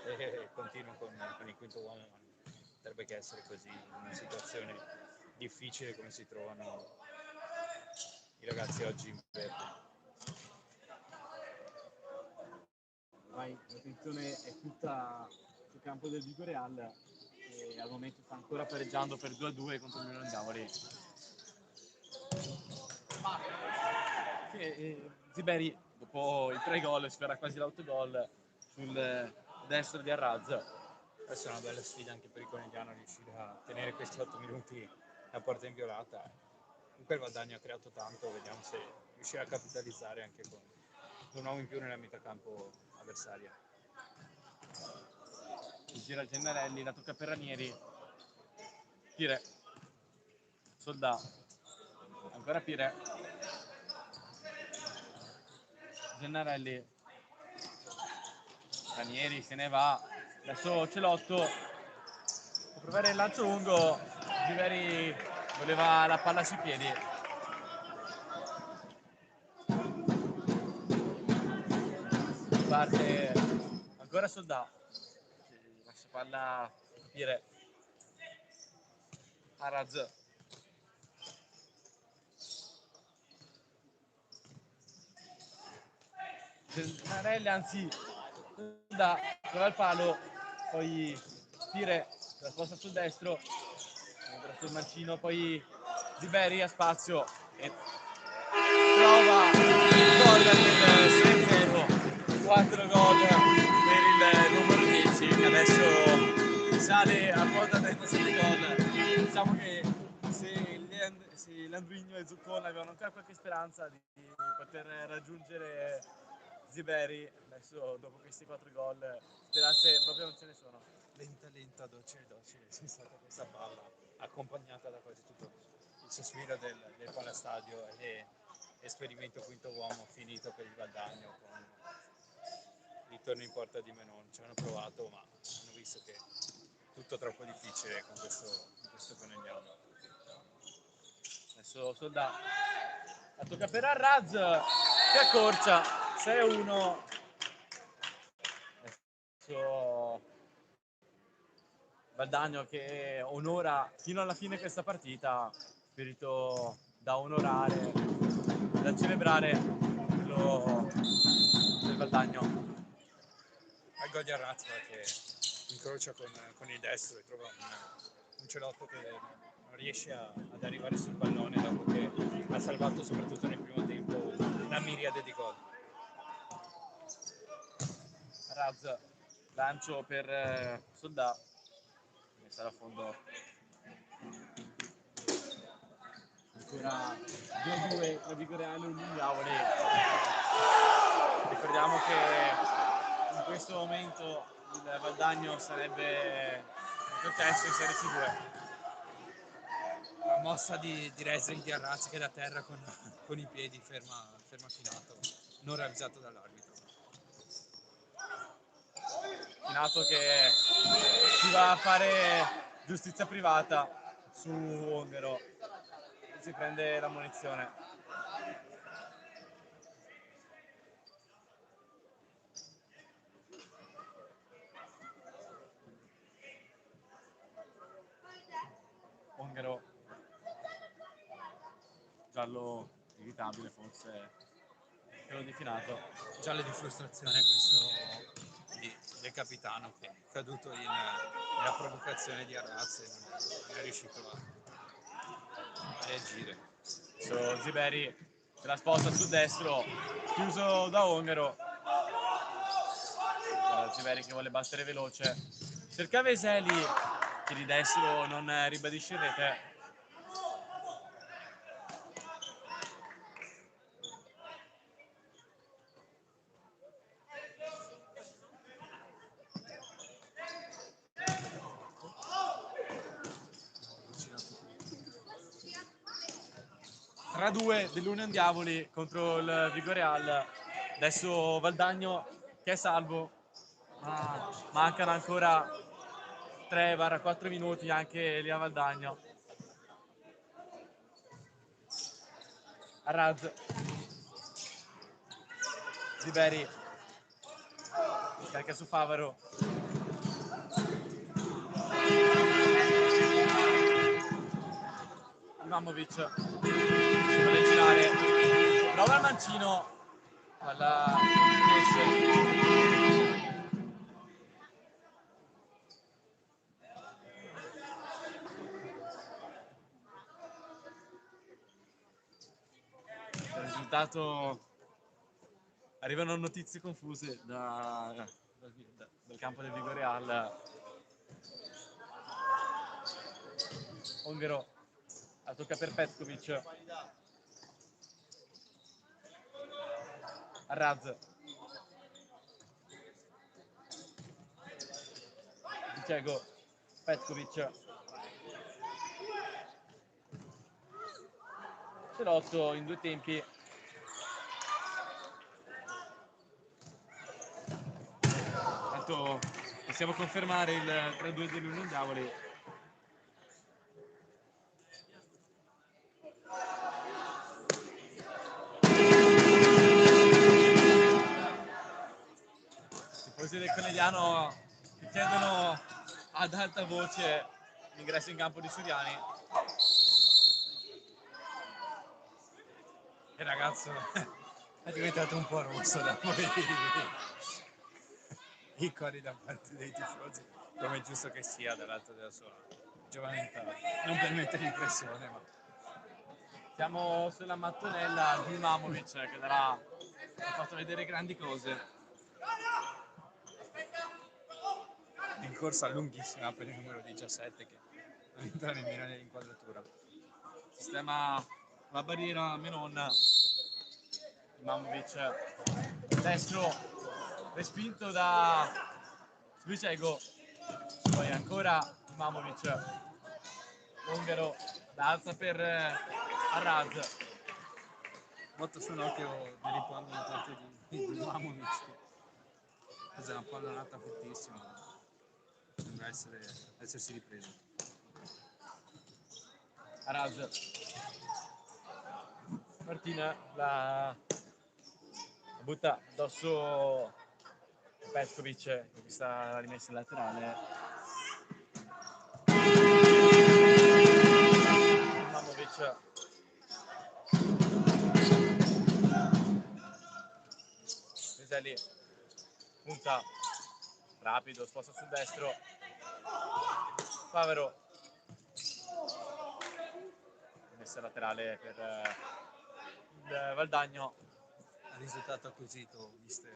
e continua con il quinto uomo. Potrebbe che essere così, in una situazione difficile come si trovano i ragazzi oggi in verde. ormai l'attenzione è tutta sul campo del Vigo Real, che al momento sta ancora pareggiando per 2-2 contro il Milan Diavoli. Ziberi, dopo i 3 gol, sfera quasi l'8 gol sul destro di Arraz. Questa è una bella sfida anche per il Conegliano, riuscire a tenere questi 8 minuti a porta inviolata. Comunque il Valdagno ha creato tanto, vediamo se riuscirà a capitalizzare anche con un uomo in più nella metà campo avversaria. Gira Gennarelli, la tocca per Ranieri. Pire. Soldà. Ancora Pire. Gennarelli. Ranieri se ne va. Adesso Celotto. Può provare il lancio lungo. Ziveri voleva la palla sui piedi. Parte ancora Soldà. Lascia palla a Pire. Araz. Gennarelli, anzi da prova il palo, poi Pire la sposta sul destro, entra sul mancino, poi Ziberi a spazio e trova il gol del 6-0, 4 gol per il numero 10 che adesso sale a quota 36 gol. Diciamo che se Landrigno e Zuccone avevano ancora qualche speranza di poter raggiungere Ziberi, adesso dopo questi 4 gol speranze proprio non ce ne sono. Lenta, docile, c'è stata questa palla accompagnata da quasi tutto il sospiro del palastadio e l'esperimento quinto uomo finito per il Valdagno, con ritorno in porta di Menon. Ci hanno provato, ma hanno visto che è tutto troppo difficile con questo Conegliano. Adesso Soldà. La tocca per Arraz, che accorcia 6-1. Adesso Valdagno che onora fino alla fine questa partita, spirito da onorare, da celebrare quello del Valdagno. Al gol di Arrazza che incrocia con il destro e trova un celotto che non riesce ad arrivare sul pallone dopo che ha salvato soprattutto nel primo tempo una miriade di gol. Arraz, lancio per Soldà, messa da fondo. Ancora 2-2 tra Vigoreale e Unigliavoli. Ricordiamo che in questo momento il Valdagno sarebbe processo in Serie C2. La mossa di wrestling di Arrazza che da terra con i piedi ferma Finato, non ravvisato dall'arbitro. Finato che si va a fare giustizia privata su Ongaro, si prende la munizione. Ongaro, giallo evitabile forse, quello di Finato. Giallo di frustrazione questo del capitano che è caduto nella provocazione di Arrazza e non è riuscito a reagire. Ziberi se la sposta sul destro, chiuso da Ongaro. Ziberi che vuole battere veloce, cerca Veseli che di destro non ribadisce in rete. Tra due dell'Union Diavoli contro il Vigoreal. Adesso Valdagno che è salvo, ma mancano ancora 3-4 minuti anche lì a Valdagno. Arraz, Ziberi carica su Favaro. Imamovic si vuole girare, prova il mancino alla il risultato, arrivano notizie confuse dal campo del Vigoreal. Ongaro, la tocca per Petkovic. Arraz, Dicego, Petkovic, Celotto in due tempi. Tanto possiamo confermare il 3-2 dell'Union Diavoli. I tifosi del Conegliano che chiedono ad alta voce l'ingresso in campo di Suriani. Il ragazzo è diventato un po' rosso da poi i cori da parte dei tifosi, come è giusto che sia dall'alto della sua giovane età. Non per mettergli pressione, ma Siamo sulla mattonella di Imamovic che ha fatto vedere grandi cose. in corsa lunghissima per il numero 17 che non entra nemmeno nell'inquadratura. Sistema la barriera Menon. Imamovic destro respinto da Svicego, poi ancora Imamovic. Ongaro l'alza per Arraz. Molto sull'occhio di ripongo da parte di Imamovic. Questa è una pallonata fortissima, sembra essersi ripreso. Araz. Martina la butta addosso a Petkovic che sta rimessa in laterale. Mamovic. Peselli punta rapido, sposta sul destro. Favero. Messa laterale per il Valdagno. Il risultato acquisito, mister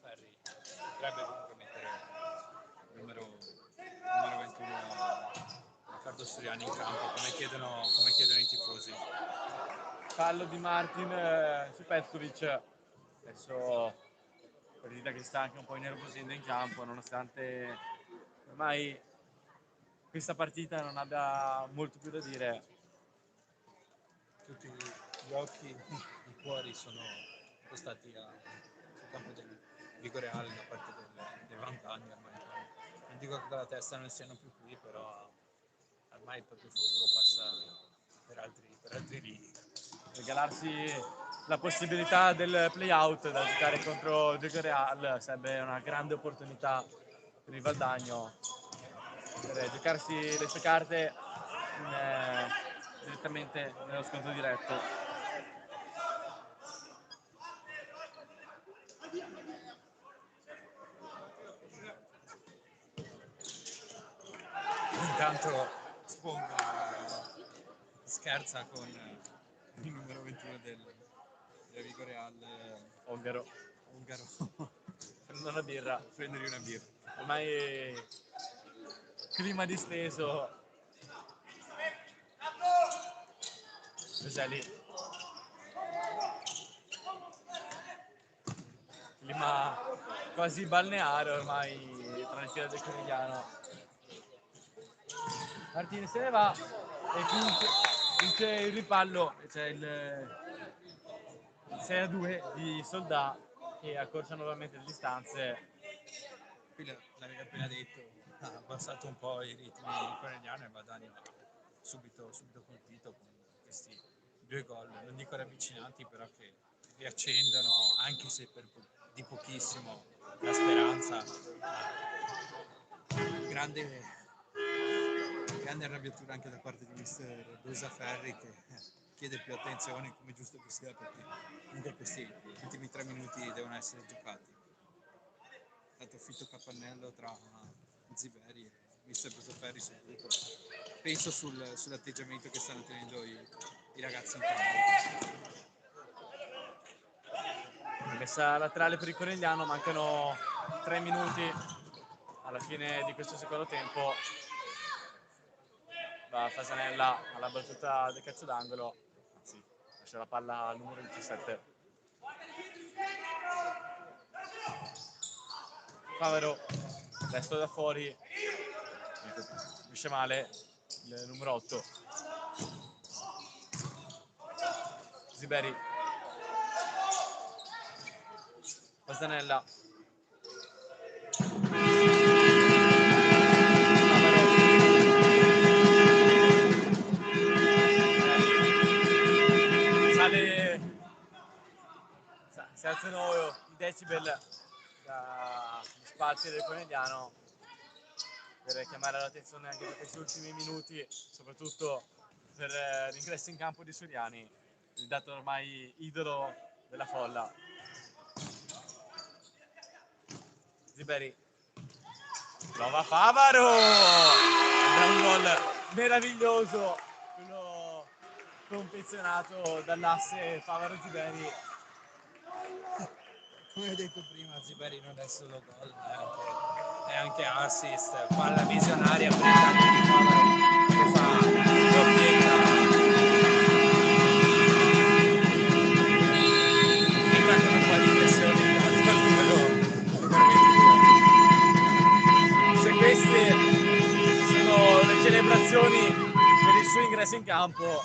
Ferri, potrebbe comunque mettere il numero 21 Riccardo Soriani in campo, come chiedono i tifosi. Fallo di Martin su Petkovic. Adesso partita che sta anche un po' innervosendo in campo, nonostante ormai questa partita non abbia molto più da dire. Tutti gli occhi, i cuori sono spostati sul campo del Vigo Reale da parte del Valdagno. Non dico che con la testa non siano più qui, però ormai il proprio futuro passa per altri lidi. Regalarsi la possibilità del play-out da giocare contro il Vigo Real sarebbe una grande opportunità per il Valdagno per giocarsi le sue carte direttamente nello scontro diretto. Intanto Sponga scherza con il numero 21 del Vigo Real, Ongaro, Ungaro, prendo una birra. prendere una birra. Ormai clima disteso. Peselli. Clima quasi balneare ormai tra le fila del Conigliano. Martini se ne va e vince il ripallo, c'è il 6-2 di Soldà che accorcia nuovamente le distanze. Qui l'avevi appena detto, ha abbassato un po' i ritmi di Conegliano e Valdagno ha subito colpito con questi 2 gol, non dico ravvicinanti, però che riaccendono, anche se di pochissimo, la speranza. Grande arrabbiatura anche da parte di mister Brusaferri che chiede più attenzione, come giusto che sia, perché comunque questi ultimi 3 minuti devono essere giocati. È stato fitto capannello tra Ziberi e mister Brusaferri sul gruppo. Penso sull'atteggiamento che stanno tenendo i ragazzi in campo. Messa laterale per il Conegliano, mancano 3 minuti alla fine di questo secondo tempo. Va Fasanella alla battuta del calcio d'angolo, anzi lascia la palla al numero 17. Favero, destro da fuori, finisce male il numero 8. Ziberi. Fasanella. Si alzano i decibel dagli spazi del Conegliano per chiamare l'attenzione anche per questi ultimi minuti, soprattutto per l'ingresso in campo di Soriani, il dato ormai idolo della folla. Ziberi prova Favaro, è un gol meraviglioso, quello confezionato dall'asse Favaro-Ziberi. Come ho detto prima, Ziberi non è solo gol, è anche assist, palla visionaria per il tacco di Favaro che fa doppietta. E manca un po' di pressione al numero 22. Se queste sono le celebrazioni per il suo ingresso in campo,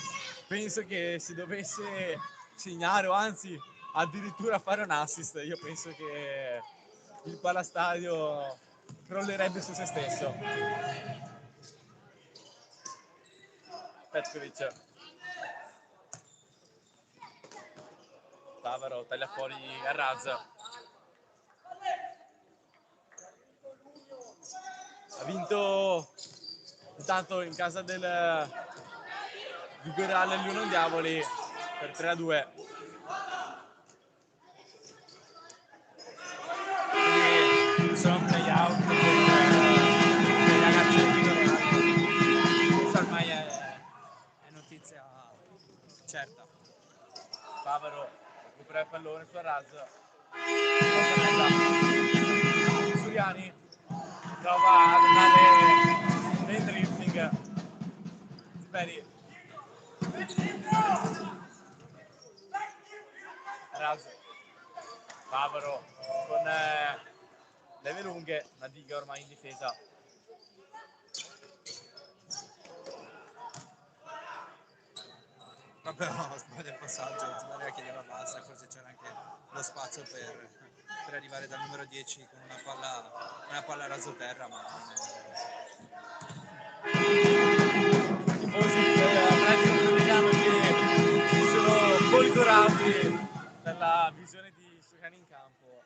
penso che si dovesse segnare o anzi addirittura fare un assist. Io penso che il palastadio crollerebbe su se stesso. Petkovic. Favaro taglia fuori Arraz. Ha vinto intanto in casa del Vigoreale Lione Diavoli per 3-2. Quindi sono un play-out per i ragazzi del Vigoreale. Questa ormai è notizia certa. Favaro recupera il pallone su Arraz. Suriani prova ad andare nel drifting. Ziberi. Arraz. Favaro con leve lunghe, una diga ormai in difesa. Ma però sbaglia il passaggio, Zubarea chiedeva basta, forse c'era anche lo spazio per arrivare dal numero 10 con una palla a rasoterra, ma I tifosi del Atletico Milano che si sono folgorati dalla visione di Suriani in campo.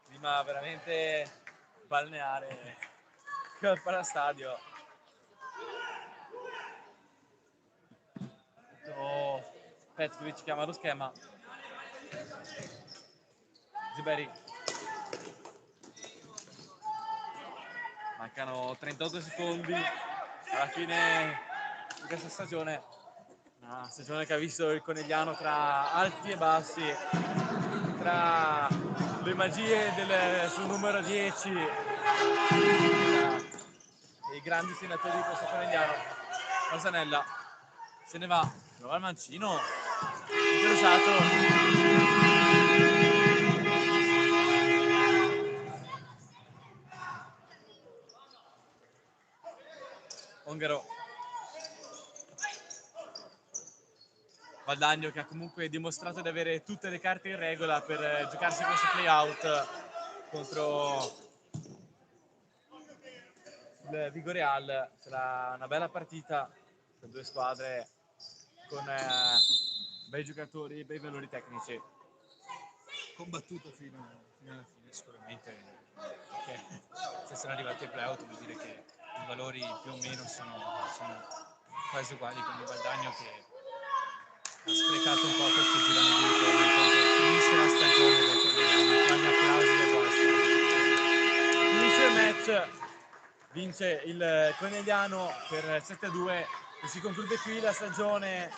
Clima veramente balneare qui al Palastadio. Petkovic chiama lo schema. Ziberi. Mancano 38 secondi alla fine di questa stagione. Una stagione che ha visto il Conegliano tra alti e bassi, tra le magie del suo numero 10 e i grandi senatori di questo Conegliano. Rosanella se ne va, trova il mancino, incrociato. Ongaro. Valdagno che ha comunque dimostrato di avere tutte le carte in regola per giocarsi questo play-out contro il Vigoreal. Sarà una bella partita per due squadre con bei giocatori, bei valori tecnici. combattuto fino alla fine sicuramente, perché se sono arrivati ai playout vuol dire che i valori più o meno sono quasi uguali, con il Valdagno che ha sprecato un po' questo girone di ritorno, intanto finisce la stagione del Conegliano, quando applausi e basta. Finisce il match, vince il Conegliano per 7-2 e si conclude qui la stagione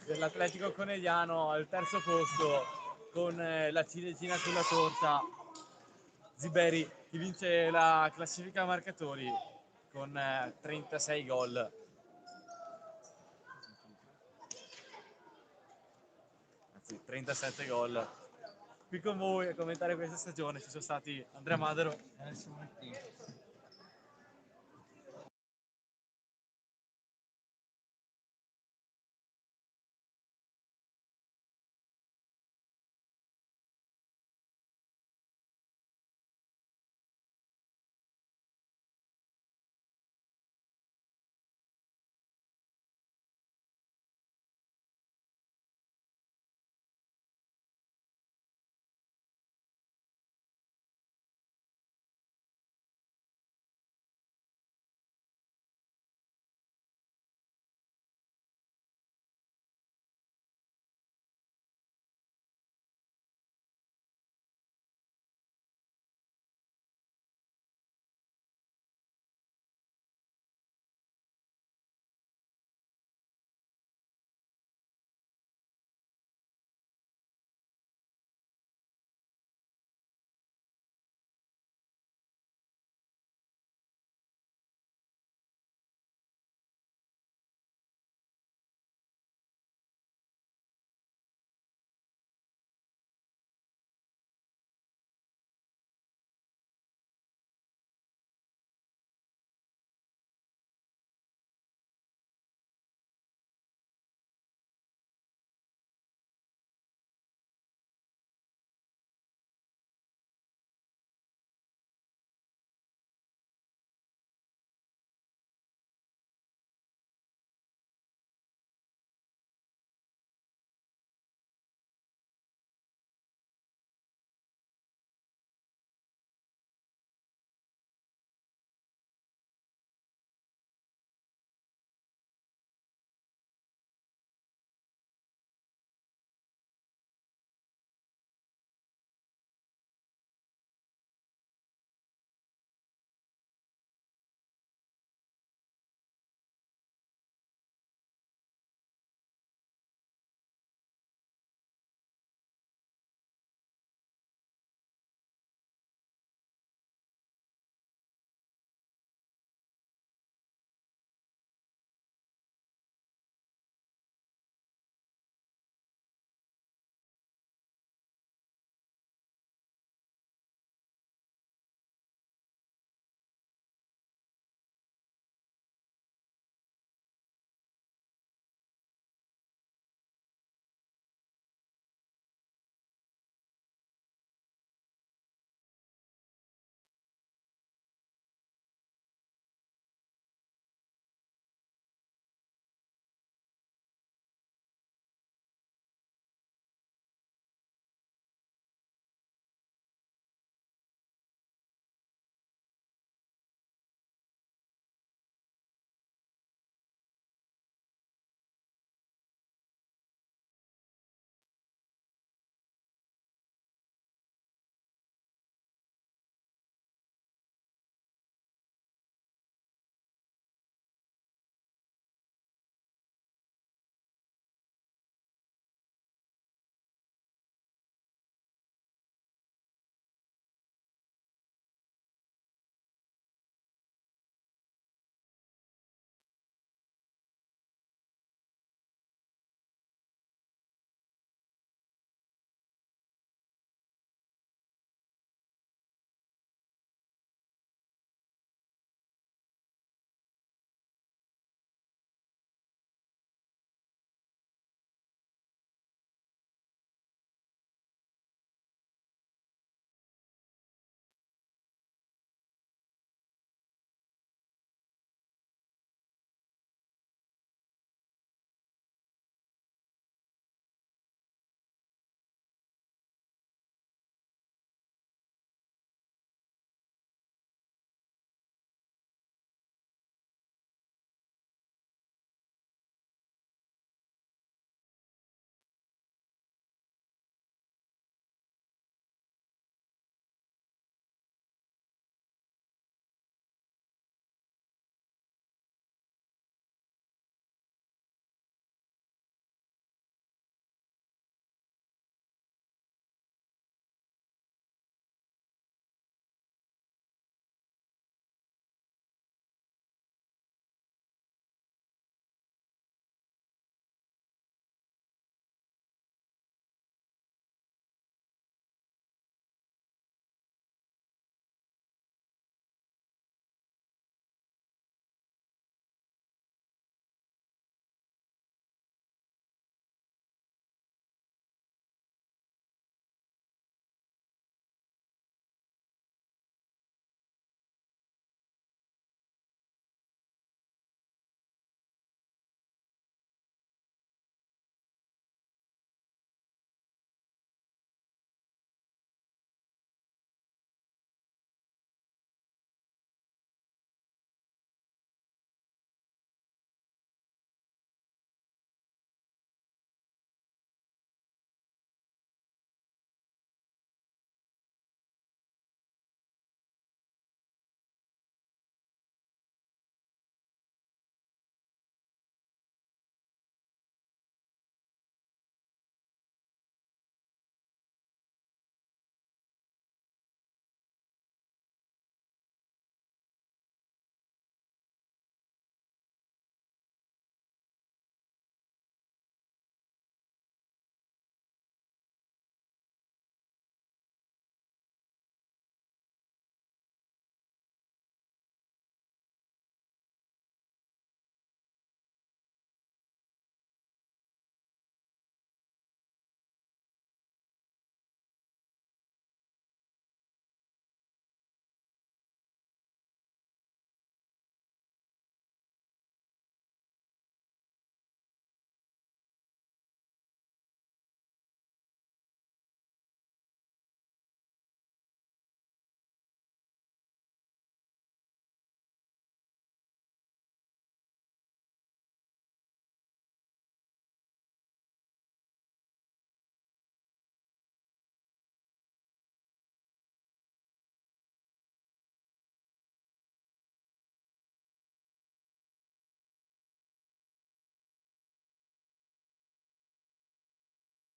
dell'Atletico Conegliano al terzo posto con la ciliegina sulla torta. Ziberi che vince la classifica marcatori con 36 gol. Anzi, 37 gol. Qui con voi a commentare questa stagione ci sono stati Andrea Madero Alessio Martini.